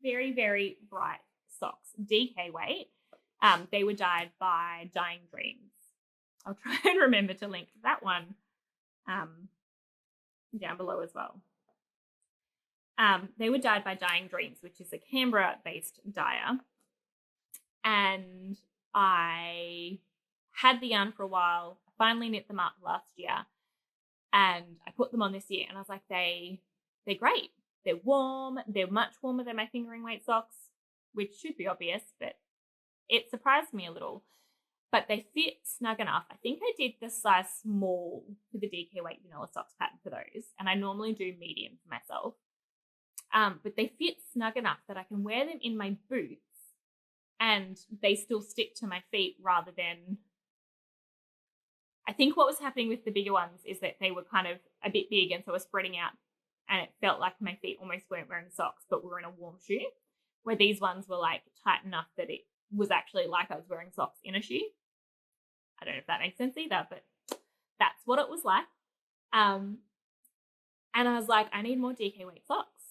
Very, very bright socks. DK weight. They were dyed by Dyeing Dreams. I'll try and remember to link that one down below as well. They were dyed by Dyeing Dreams, which is a Canberra-based dyer. And I had the yarn for a while. I finally knit them up last year. And I put them on this year. And I was like, they're great. They're warm. They're much warmer than my fingering weight socks, which should be obvious, but it surprised me a little. But they fit snug enough. I think I did the size small for the DK weight vanilla socks pattern for those. And I normally do medium for myself. But they fit snug enough that I can wear them in my boots and they still stick to my feet rather than... I think what was happening with the bigger ones is that they were kind of a bit big and so I was spreading out and it felt like my feet almost weren't wearing socks but were in a warm shoe, where these ones were like tight enough that it was actually like I was wearing socks in a shoe. I don't know if that makes sense either, but that's what it was like. And I was like, I need more DK weight socks.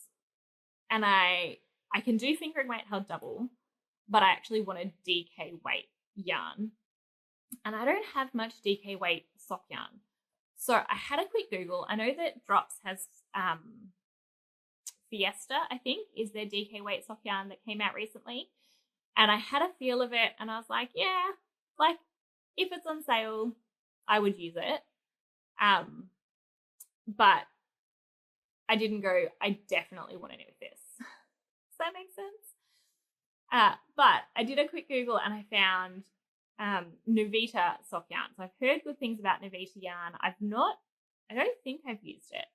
And I can do fingering weight held double, but I actually want a DK weight yarn. And I don't have much DK weight sock yarn. So I had a quick Google. I know that Drops has Fiesta, I think, is their DK weight sock yarn that came out recently. And I had a feel of it and I was like, yeah, like if it's on sale, I would use it. But I didn't go, I definitely want to knit with this. Does that make sense? But I did a quick Google and I found Novita sock yarn. So I've heard good things about Novita yarn. I don't think I've used it,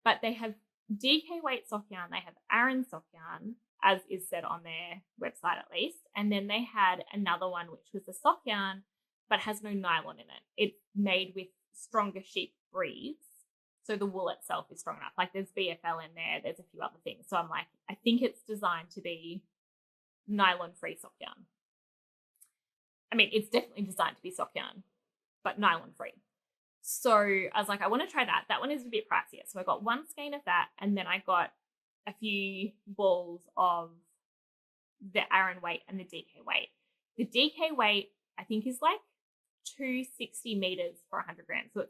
but they have DK weight sock yarn. They have Aran sock yarn, as is said on their website at least. And then they had another one, which was a sock yarn, but has no nylon in it. It's made with stronger sheep breeds. So the wool itself is strong enough. Like there's BFL in there. There's a few other things. So I'm like, I think it's designed to be nylon-free sock yarn. I mean, it's definitely designed to be sock yarn, but nylon-free. So I was like, I want to try that. That one is a bit pricier. So I got one skein of that, and then I got a few balls of the Aran weight and the DK weight. The DK weight, I think, is like 260 meters for 100 grams. So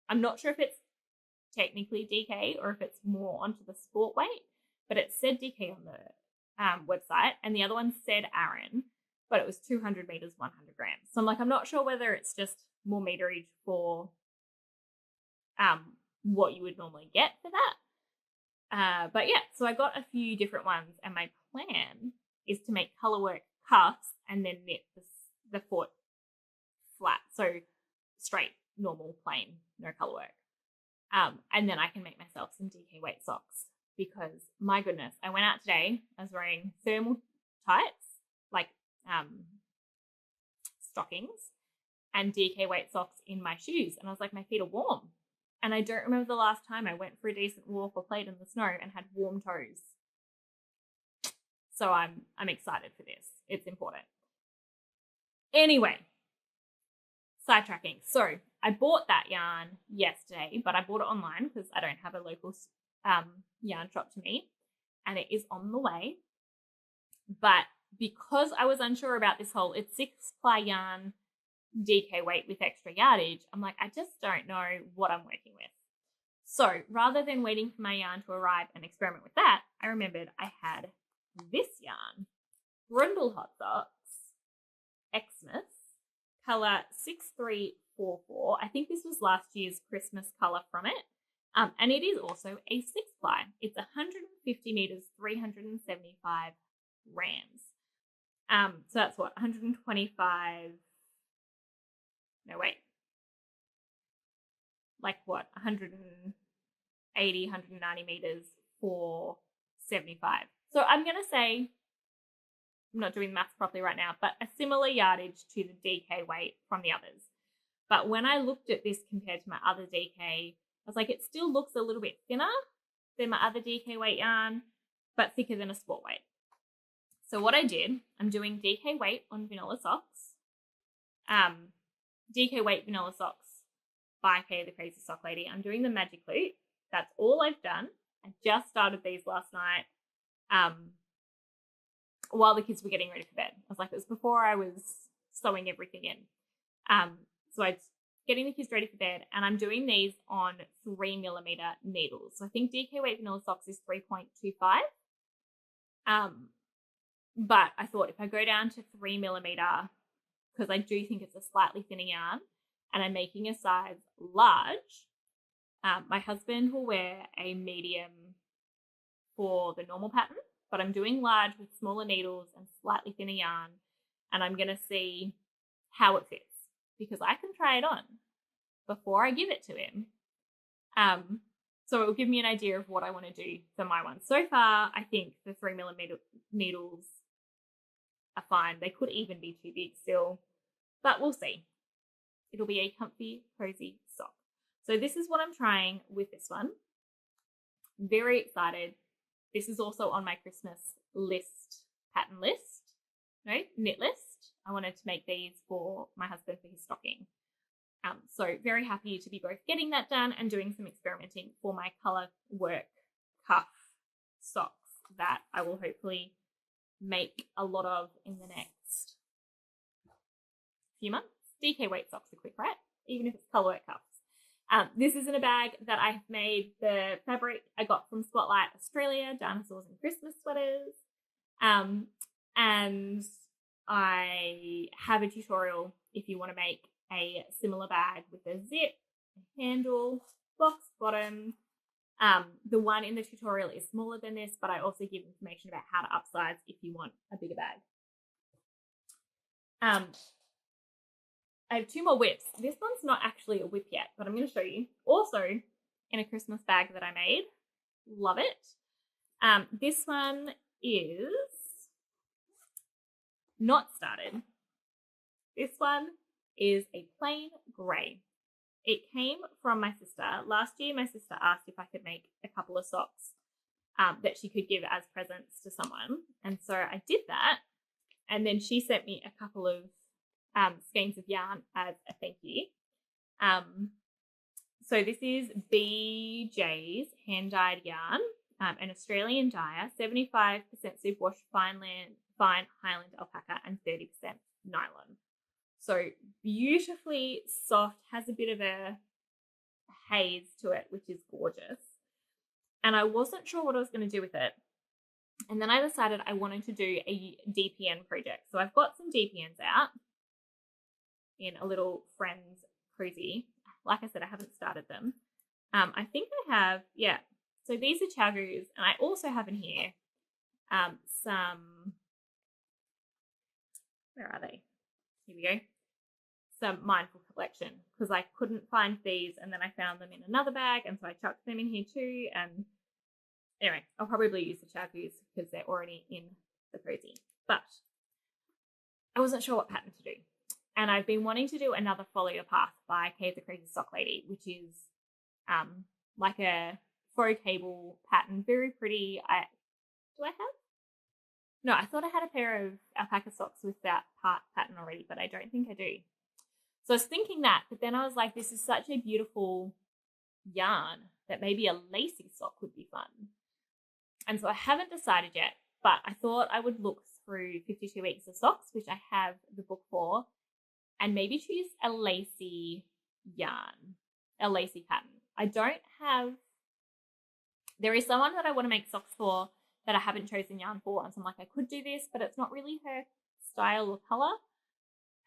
I'm not sure if it's technically DK or if it's more onto the sport weight, but it said DK on the website, and the other one said Aran, but it was 200 meters, 100 grams. So I'm like, I'm not sure whether it's just more meterage for what you would normally get for that. But yeah, so I got a few different ones, and my plan is to make colorwork cuffs and then knit the foot flat. So straight, normal, plain, no colorwork. And then I can make myself some DK weight socks because my goodness, I went out today, I was wearing thermal tights, like stockings, and DK weight socks in my shoes. And I was like, my feet are warm. And I don't remember the last time I went for a decent walk or played in the snow and had warm toes. So I'm excited for this. It's important. Anyway, sidetracking. So I bought that yarn yesterday, but I bought it online because I don't have a local yarn shop to me, and it is on the way. But because I was unsure about this whole, it's 6-ply yarn, DK weight with extra yardage, I'm like, I just don't know what I'm working with. So rather than waiting for my yarn to arrive and experiment with that, I remembered I had this yarn, Grundle Hot Socks, Xmas, colour 6344. I think this was last year's Christmas colour from it. And it is also a 6-ply. It's 150 meters, 375 grams. So that's what, 125, no wait, like what, 180, 190 meters for 75. So I'm going to say, I'm not doing maths properly right now, but a similar yardage to the DK weight from the others. But when I looked at this compared to my other DK, I was like, it still looks a little bit thinner than my other DK weight yarn, but thicker than a sport weight. So what I did, I'm doing DK weight on vanilla socks. DK weight vanilla socks by Kay the Crazy Sock Lady. I'm doing the Magic Loop. That's all I've done. I just started these last night while the kids were getting ready for bed. I was like, it was before I was sewing everything in. So I was getting the kids ready for bed, and I'm doing these on 3mm needles. So I think DK weight vanilla socks is 3.25. But I thought if I go down to 3mm, because I do think it's a slightly thinner yarn, and I'm making a size large, my husband will wear a medium for the normal pattern, but I'm doing large with smaller needles and slightly thinner yarn, and I'm going to see how it fits, because I can try it on before I give it to him. So it will give me an idea of what I want to do for my one. So far, I think the 3mm needles are fine. They could even be too big still, but we'll see. It'll be a comfy, cozy sock. So this is what I'm trying with this one. Very excited. This is also on my Christmas pattern list, knit list. I wanted to make these for my husband for his stocking. So very happy to be both getting that done and doing some experimenting for my colour work cuff socks that I will hopefully make a lot of in the next few months. DK weight socks are quick, right? Even if it's colour work cuffs. This is in a bag that I've made. The fabric I got from Spotlight Australia, dinosaurs and Christmas sweaters. And I have a tutorial if you want to make a similar bag with a zip, a handle, box bottom. The one in the tutorial is smaller than this, but I also give information about how to upsize if you want a bigger bag. I have 2 more whips. This one's not actually a whip yet, but I'm going to show you. Also in a Christmas bag that I made. Love it. This one is not started. This one is a plain grey. It came from my sister. Last year, my sister asked if I could make a couple of socks that she could give as presents to someone. And so I did that. And then she sent me a couple of skeins of yarn as a thank you. So this is BJ's hand-dyed yarn, an Australian dyer, 75% superwash fine Highland alpaca and 30% nylon. So beautifully soft, has a bit of a haze to it, which is gorgeous. And I wasn't sure what I was going to do with it. And then I decided I wanted to do a DPN project. So I've got some DPNs out in a little Friends cozy. Like I said, I haven't started them. I think I have, yeah. So these are Chagus, and I also have in here some, where are they? Here we go. Some Mindful collection, because I couldn't find these, and then I found them in another bag, and so I chucked them in here too. And anyway, I'll probably use the Chagus because they're already in the cozy. But I wasn't sure what pattern to do. And I've been wanting to do another Follow Your Path by Kay the Crazy Sock Lady, which is like a faux cable pattern. Very pretty. Do I have? No, I thought I had a pair of alpaca socks with that pattern already, but I don't think I do. So I was thinking that, but then I was like, this is such a beautiful yarn that maybe a lacy sock would be fun. And so I haven't decided yet, but I thought I would look through 52 Weeks of Socks, which I have the book for, and maybe choose a lacy yarn, a lacy pattern. I don't have, there is someone that I want to make socks for that I haven't chosen yarn for, and so I'm like, I could do this, but it's not really her style or color.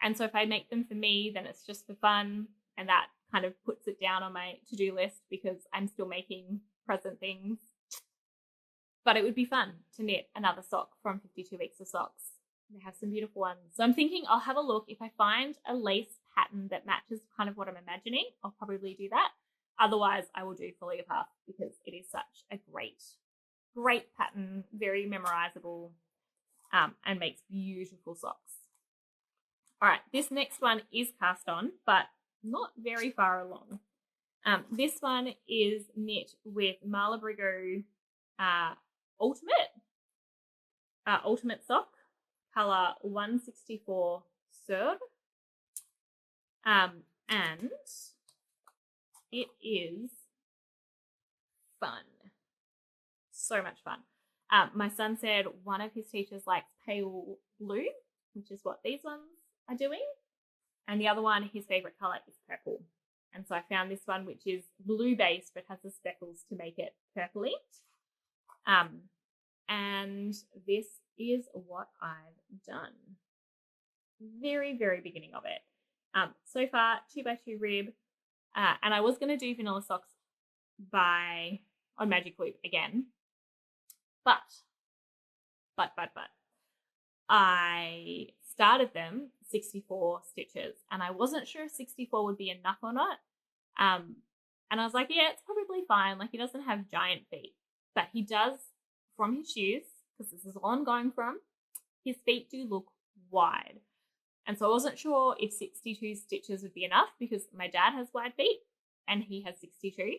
And so if I make them for me, then it's just for fun, and that kind of puts it down on my to-do list because I'm still making present things. But it would be fun to knit another sock from 52 Weeks of Socks. They have some beautiful ones. So I'm thinking I'll have a look. If I find a lace pattern that matches kind of what I'm imagining, I'll probably do that. Otherwise, I will do Folio Puff because it is such a great pattern, very memorizable, and makes beautiful socks. All right, this next one is cast on, but not very far along. This one is knit with Malabrigo Ultimate Sock, color 164 Sur. And it is fun. So much fun. My son said one of his teachers likes pale blue, which is what these ones are doing. And the other one, his favorite color is purple. And so I found this one, which is blue based, but has the speckles to make it purpley. And this is what I've done. Very, very beginning of it. So far, 2x2 rib. And I was going to do vanilla socks on Magic Loop again. But I started them 64 stitches and I wasn't sure if 64 would be enough or not. And I was like, yeah, it's probably fine. Like, he doesn't have giant feet, but he does from his shoes, because this is all I'm going from. His feet do look wide. And so I wasn't sure if 62 stitches would be enough because my dad has wide feet and he has 62.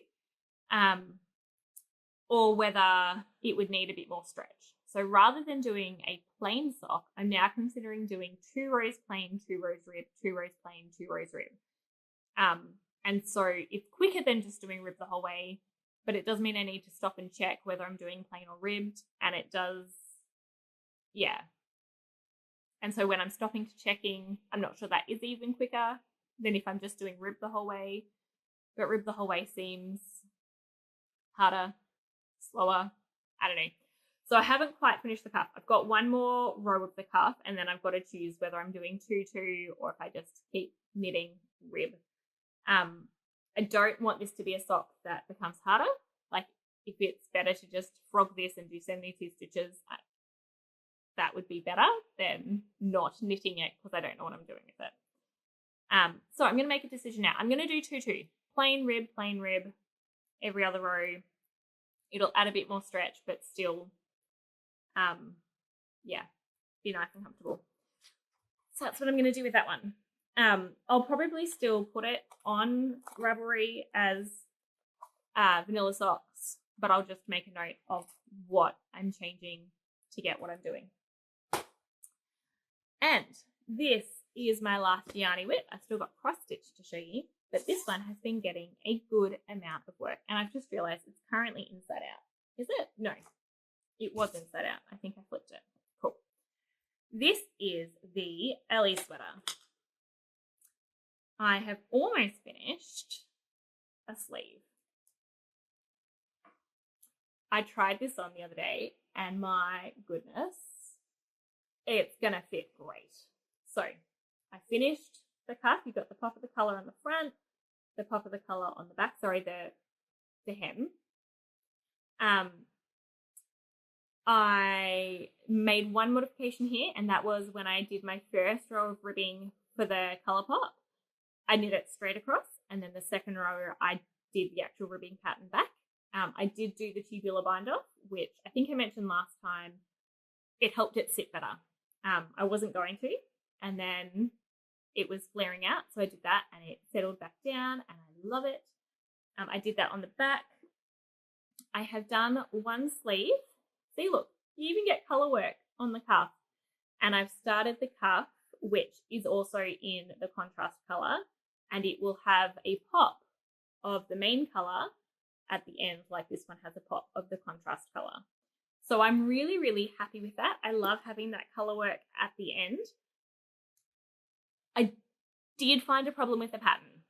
Or whether it would need a bit more stretch. So rather than doing a plain sock, I'm now considering doing 2 rows plain, 2 rows rib, 2 rows plain, 2 rows rib. And so it's quicker than just doing rib the whole way, but it does mean I need to stop and check whether I'm doing plain or ribbed, and it does, yeah. And so when I'm stopping to checking, I'm not sure that is even quicker than if I'm just doing rib the whole way, but rib the whole way seems harder, slower, I don't know. So I haven't quite finished the cuff. I've got one more row of the cuff, and then I've got to choose whether I'm doing 2-2 or if I just keep knitting rib. I don't want this to be a sock that becomes harder. Like, if it's better to just frog this and do 72 stitches, that would be better than not knitting it because I don't know what I'm doing with it. So I'm going to make a decision now. I'm going to do 2-2. Plain rib, every other row. It'll add a bit more stretch, but still, yeah, be nice and comfortable. So that's what I'm going to do with that one. I'll probably still put it on Ravelry as vanilla socks, but I'll just make a note of what I'm changing to get what I'm doing. And this is my last yarny whip. I've still got cross stitch to show you, but this one has been getting a good amount of work, and I've just realized it's currently inside out. Is it? No, it was inside out. I think I flipped it. Cool. This is the Ellie sweater. I have almost finished a sleeve. I tried this on the other day, and my goodness, it's going to fit great. So I finished the cuff. You've got the pop of the colour on the front, the pop of the colour on the back, sorry, the hem. I made one modification here, and that was when I did my first row of ribbing for the colour pop. I knit it straight across, and then the second row I did the actual ribbing pattern back. I did do the tubular bind off, which I think I mentioned last time. It helped it sit better. I wasn't going to, and then it was flaring out, so I did that, and it settled back down, and I love it. I did that on the back. I have done one sleeve. See, look, you even get colour work on the cuff, and I've started the cuff, which is also in the contrast colour, and it will have a pop of the main colour at the end, like this one has a pop of the contrast colour. So I'm really, really happy with that. I love having that colour work at the end. I did find a problem with the pattern,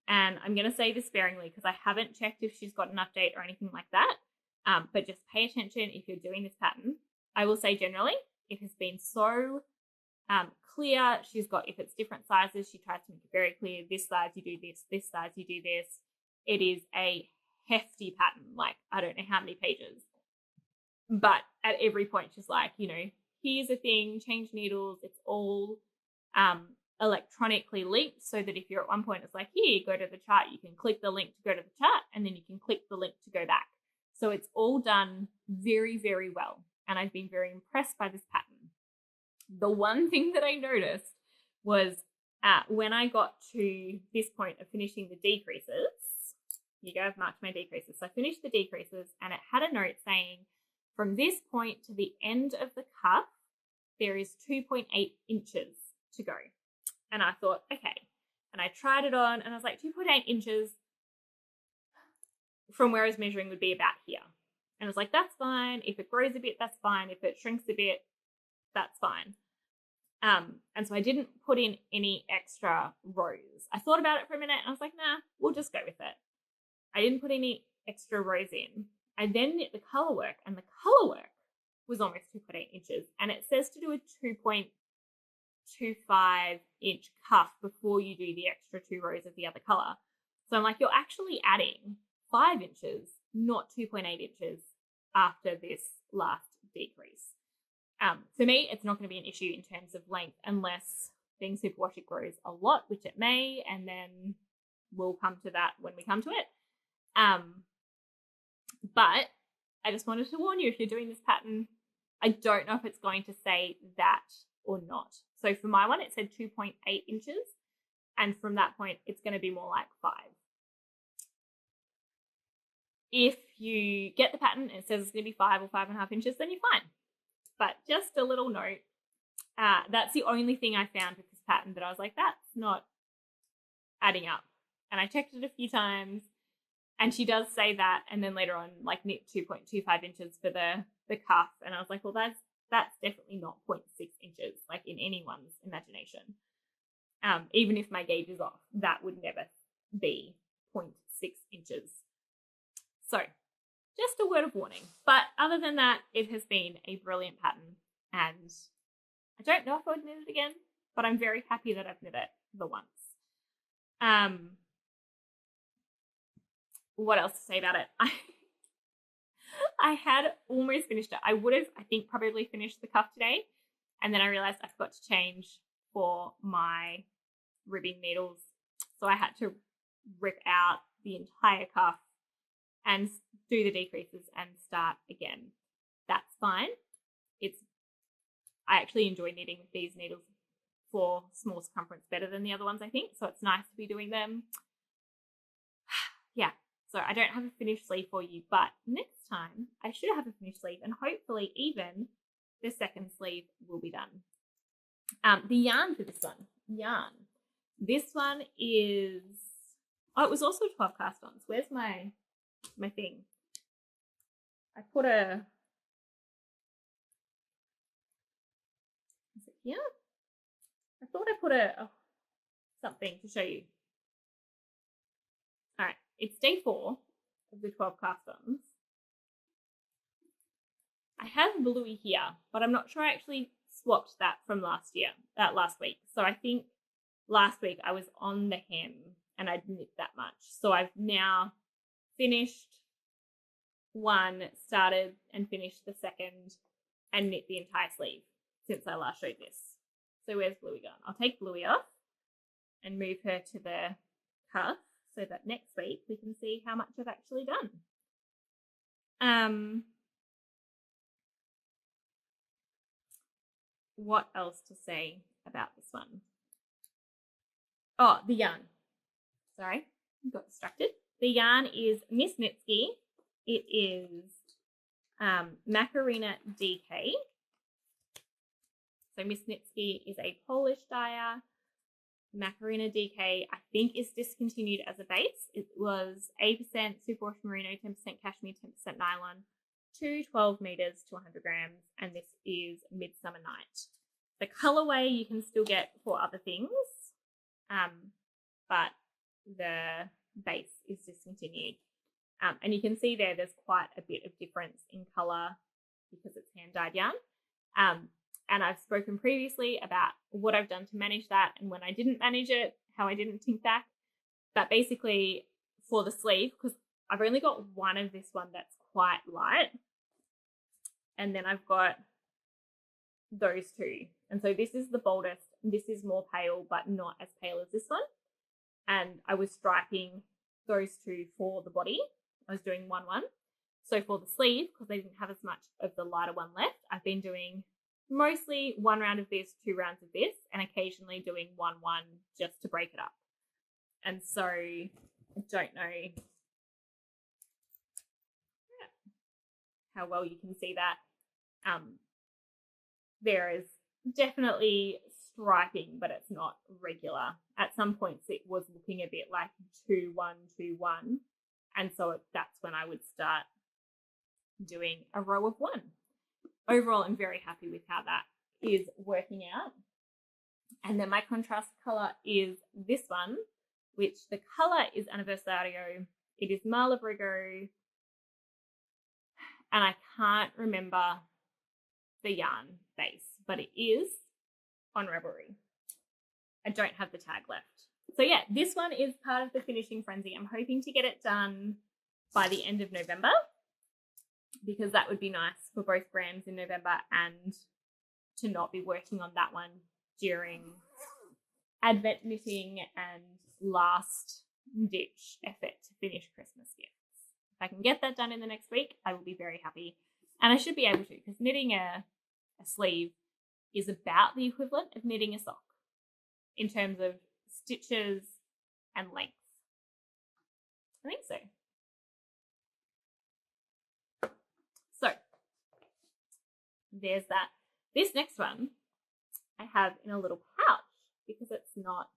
and I'm going to say this sparingly because I haven't checked if she's got an update or anything like that, but just pay attention if you're doing this pattern. I will say generally, it has been so Clear, she's got, if it's different sizes, she tries to make it very clear. This size you do this size you do this. It is a hefty pattern, like I don't know how many pages. But at every point she's like, you know, here's a thing, change needles. It's all electronically linked, so that if you're at one point, it's like, here, go to the chart, you can click the link to go to the chart, and then you can click the link to go back. So it's all done very, very well. And I've been very impressed by this pattern. The one thing that I noticed was when I got to this point of finishing the decreases, you go, I've marked my decreases. So I finished the decreases, and it had a note saying, from this point to the end of the cuff, there is 2.8 inches to go. And I thought, okay. And I tried it on, and I was like, 2.8 inches from where I was measuring would be about here. And I was like, that's fine. If it grows a bit, that's fine. If it shrinks a bit, that's fine. And so I didn't put in any extra rows. I thought about it for a minute, and I was like, nah, we'll just go with it. I didn't put any extra rows in. I then knit the color work, and the color work was almost 2.8 inches. And it says to do a 2.25 inch cuff before you do the extra 2 rows of the other color. So I'm like, you're actually adding 5 inches, not 2.8 inches after this last decrease. For me, it's not going to be an issue in terms of length unless being superwash it grows a lot, which it may, and then we'll come to that when we come to it. But I just wanted to warn you, if you're doing this pattern, I don't know if it's going to say that or not. So for my one, it said 2.8 inches. And from that point, it's going to be more like 5. If you get the pattern and it says it's going to be 5 or 5.5 inches, then you're fine. But just a little note, that's the only thing I found with this pattern that I was like, that's not adding up. And I checked it a few times, and she does say that, and then later on, like, knit 2.25 inches for the cuff. And I was like, well, that's definitely not 0.6 inches, like in anyone's imagination. Even if my gauge is off, that would never be 0.6 inches. So just a word of warning. But other than that, it has been a brilliant pattern, and I don't know if I would knit it again, but I'm very happy that I've knit it the once. What else to say about it? I had almost finished it. I would have, I think, probably finished the cuff today, and then I realized I forgot to change for my ribbing needles. So I had to rip out the entire cuff and do the decreases and start again. That's fine. I actually enjoy knitting with these needles for small circumference better than the other ones, I think. So it's nice to be doing them. Yeah. So I don't have a finished sleeve for you, but next time I should have a finished sleeve, and hopefully even the second sleeve will be done. The yarn for this one, This one is, it was also 12 cast-ons. Where's my thing? I put is it here? I thought I put something to show you. All right, it's day 4 of the 12 cast-ons. I have Bluey here, but I'm not sure I actually swapped that from last week. So I think last week I was on the hem and I'd knit that much. So I've now finished one, started and finished the second, and knit the entire sleeve since I last showed this. So where's Bluey gone? I'll take Bluey off and move her to the cuff so that next week we can see how much I've actually done. What else to say about this one? Oh, the yarn. Sorry, got distracted. The yarn is Miss Nitsky. It is Macarena DK. So Miss Nitsky is a Polish dyer. Macarena DK, I think, is discontinued as a base. It was 8% superwash merino, 10% cashmere, 10% nylon, 12 meters to 100 grams, and this is Midsummer Night. The colorway you can still get for other things, but the base is discontinued. And you can see there's quite a bit of difference in color because it's hand-dyed yarn. And I've spoken previously about what I've done to manage that and when I didn't manage it, how I didn't think back. But basically for the sleeve, because I've only got one of this one that's quite light. And then I've got those two. And so this is the boldest. This is more pale, but not as pale as this one. And I was striping those two for the body. I was doing 1-1. So for the sleeve, because I didn't have as much of the lighter one left, I've been doing mostly 1 round of this, 2 rounds of this, and occasionally doing 1-1 just to break it up. And so I don't know how well you can see that. There is definitely striping, but it's not regular. At some points it was looking a bit like 2-1, 2-1. And so that's when I would start doing a row of 1. Overall, I'm very happy with how that is working out. And then my contrast color is this one, which the color is Aniversario. It is Malabrigo. And I can't remember the yarn base, but it is on Ravelry. I don't have the tag left. So yeah, this one is part of the finishing frenzy. I'm hoping to get it done by the end of November, because that would be nice for both brands in November and to not be working on that one during Advent knitting and last ditch effort to finish Christmas gifts. If I can get that done in the next week, I will be very happy. And I should be able to, because knitting a sleeve is about the equivalent of knitting a sock in terms of stitches and length. I think so. So there's that. This next one I have in a little pouch because it's not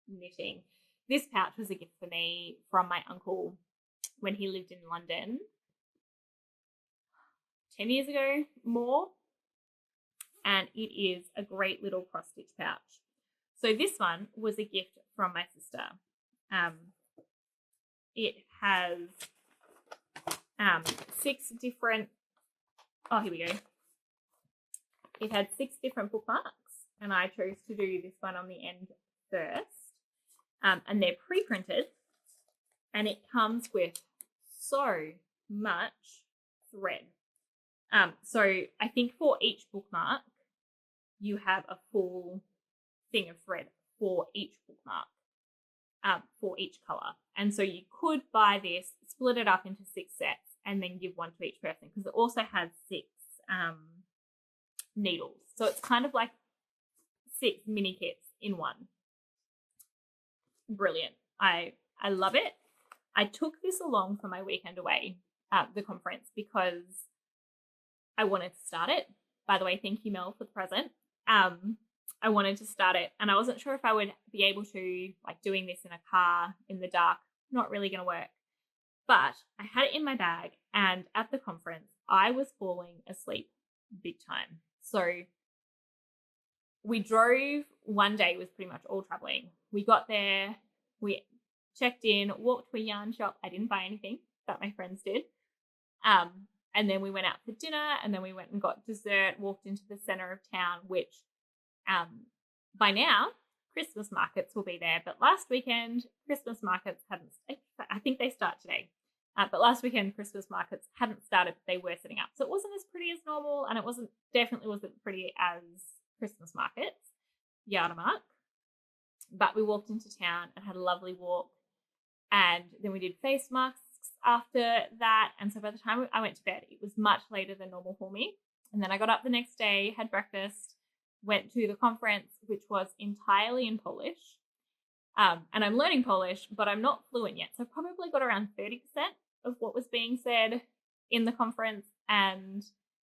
knitting. This pouch was a gift for me from my uncle when he lived in London 10 years ago, more. And it is a great little cross-stitch pouch. So this one was a gift from my sister. It has 6 different, here we go. It had 6 different bookmarks, and I chose to do this one on the end first. And they're pre-printed, and it comes with so much thread. So I think for each bookmark, you have a full thing of thread for each bookmark, for each color. And so you could buy this, split it up into 6 sets, and then give one to each person, because it also has 6 needles. So it's kind of like 6 mini kits in one. Brilliant. I love it. I took this along for my weekend away at the conference because I wanted to start it. By the way, thank you, Mel, for the present. I wanted to start it, and I wasn't sure if I would be able to, like, doing this in a car in the dark, not really going to work. But I had it in my bag, and at the conference, I was falling asleep big time. So we drove one day, was pretty much all traveling. We got there, we checked in, walked to a yarn shop. I didn't buy anything, but my friends did. And then we went out for dinner, and then we went and got dessert, walked into the center of town, which by now Christmas markets will be there. But last weekend, Christmas markets hadn't, I think they start today. But last weekend, Christmas markets hadn't started, but they were setting up. So it wasn't as pretty as normal, and it definitely wasn't pretty as Christmas markets, Yardamark. But we walked into town and had a lovely walk. And then we did face masks after that. And so by the time I went to bed, it was much later than normal for me. And then I got up the next day, had breakfast, went to the conference, which was entirely in Polish. And I'm learning Polish, but I'm not fluent yet. So I probably got around 30% of what was being said in the conference. And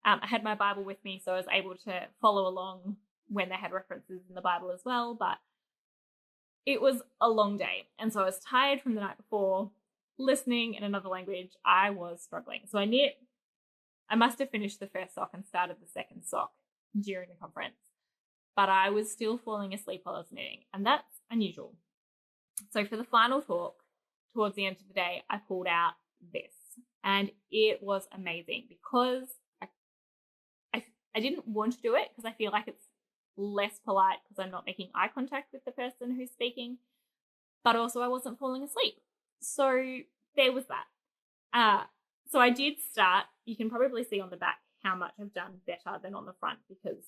I had my Bible with me, so I was able to follow along when they had references in the Bible as well. But it was a long day. And so I was tired from the night before, listening in another language. I was struggling. So I must have finished the first sock and started the second sock during the conference. But I was still falling asleep while I was knitting, and that's unusual. So for the final talk, towards the end of the day, I pulled out this, and it was amazing because I didn't want to do it because I feel like it's less polite because I'm not making eye contact with the person who's speaking, but also I wasn't falling asleep. So there was that. So I did start. You can probably see on the back how much I've done better than on the front because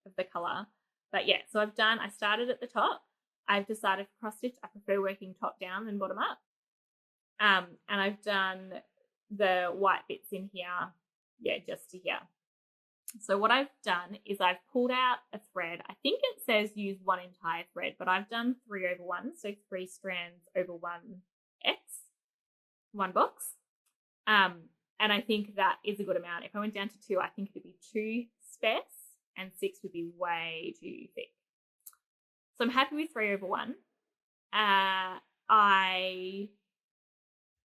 of the colour. But yeah, so I started at the top. I've decided for cross stitch, I prefer working top down than bottom up. And I've done the white bits in here, just to here. So what I've done is I've pulled out a thread. I think it says use one entire thread, but I've done 3/1, so 3 strands over 1 box. And I think that is a good amount. If I went down to 2, I think it'd be too sparse, and 6 would be way too thick. So I'm happy with 3/1.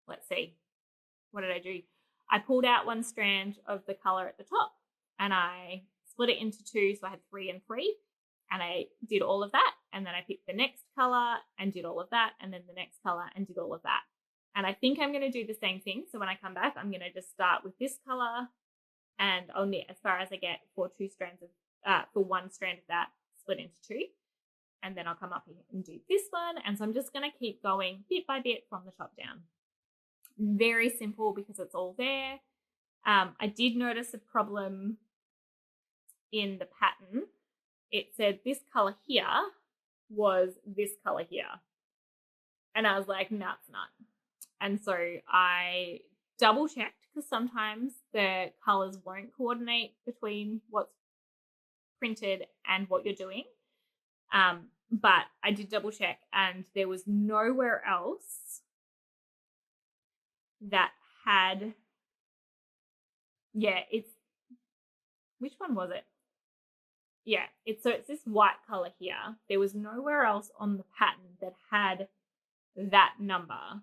Let's see, what did I do? I pulled out 1 strand of the color at the top and I split it into 2. So I had 3 and 3, and I did all of that. And then I picked the next color and did all of that. And then the next color and did all of that. And I think I'm going to do the same thing. So when I come back, I'm going to just start with this color and I'll knit as far as I get for 1 strand of that split into 2. And then I'll come up here and do this one. And so I'm just going to keep going bit by bit from the top down. Very simple because it's all there. I did notice a problem in the pattern. It said this color here was this color here. And I was like, no, it's not. And so I double checked because sometimes the colors won't coordinate between what's printed and what you're doing. But I did double check and there was nowhere else that had, which one was it? Yeah, it's this white color here. There was nowhere else on the pattern that had that number.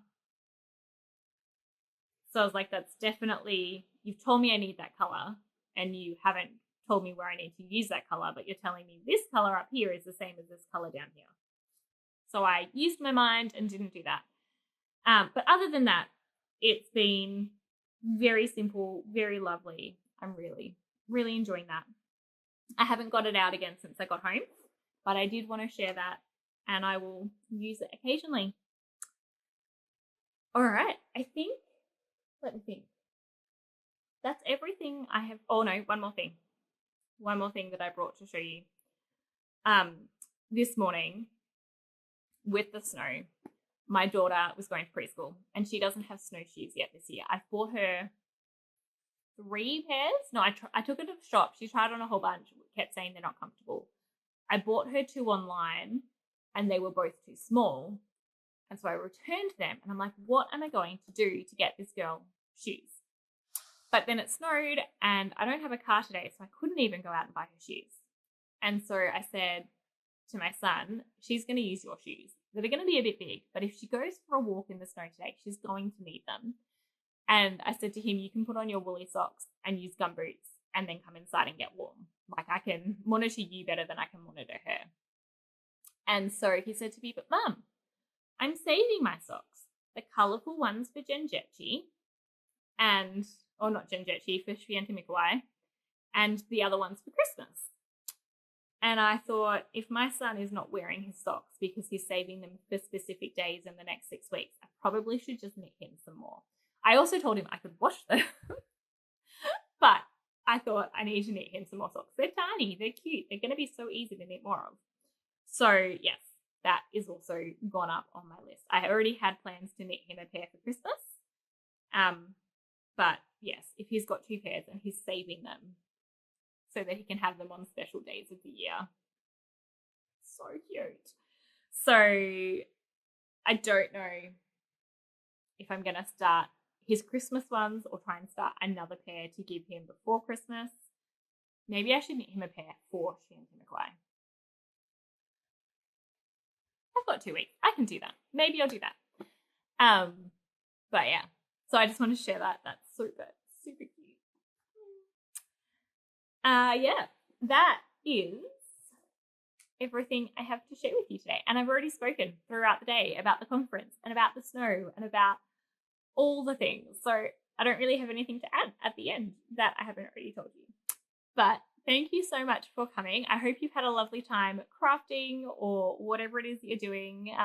So I was like, that's definitely, you've told me I need that color and you haven't told me where I need to use that color, but you're telling me this color up here is the same as this color down here. So I used my mind and didn't do that. But other than that, it's been very simple, very lovely. I'm really, really enjoying that. I haven't got it out again since I got home, but I did want to share that and I will use it occasionally. All right, let me think. That's everything I have. Oh no, one more thing. One more thing that I brought to show you. This morning with the snow, my daughter was going to preschool and she doesn't have snowshoes yet this year. I bought her 3 pairs. No, I took her to the shop. She tried on a whole bunch, kept saying they're not comfortable. I bought her 2 online and they were both too small. And so I returned them and I'm like, what am I going to do to get this girl shoes? But then it snowed and I don't have a car today, so I couldn't even go out and buy her shoes. And so I said to my son, she's going to use your shoes. They're going to be a bit big, but if she goes for a walk in the snow today, she's going to need them. And I said to him, you can put on your woolly socks and use gumboots and then come inside and get warm. Like I can monitor you better than I can monitor her. And so he said to me, but Mum, I'm saving my socks, the colourful ones for Genjechi not Genjechi, for MusiKAL, and the other ones for Christmas. And I thought, if my son is not wearing his socks because he's saving them for specific days in the next 6 weeks, I probably should just knit him some more. I also told him I could wash them, but I thought I need to knit him some more socks. They're tiny, they're cute, they're going to be so easy to knit more of. So yes, that is also gone up on my list. I already had plans to knit him a pair for Christmas. But yes, if he's got 2 pairs and he's saving them so that he can have them on special days of the year. So cute. So I don't know if I'm going to start his Christmas ones or try and start another pair to give him before Christmas. Maybe I should knit him a pair for MusiKAL. I've got 2 weeks. I can do that. Maybe I'll do that. But yeah, so I just want to share that. That's super, super cute. Yeah, that is everything I have to share with you today. And I've already spoken throughout the day about the conference and about the snow and about all the things. So I don't really have anything to add at the end that I haven't already told you. But Thank you so much for coming. I hope you've had a lovely time crafting or whatever it is that you're doing,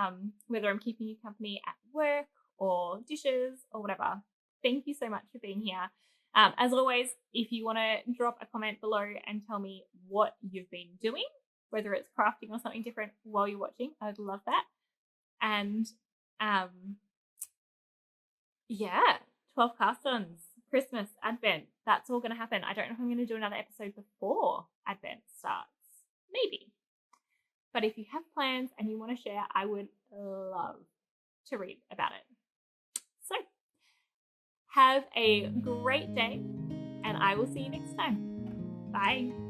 whether I'm keeping you company at work or dishes or whatever. Thank you so much for being here. As always, if you want to drop a comment below and tell me what you've been doing, whether it's crafting or something different while you're watching, I'd love that. And yeah, 12 cast-ons, Christmas, Advent, that's all going to happen. I don't know if I'm going to do another episode before Advent starts. Maybe. But if you have plans and you want to share, I would love to read about it. So, have a great day, and I will see you next time. Bye.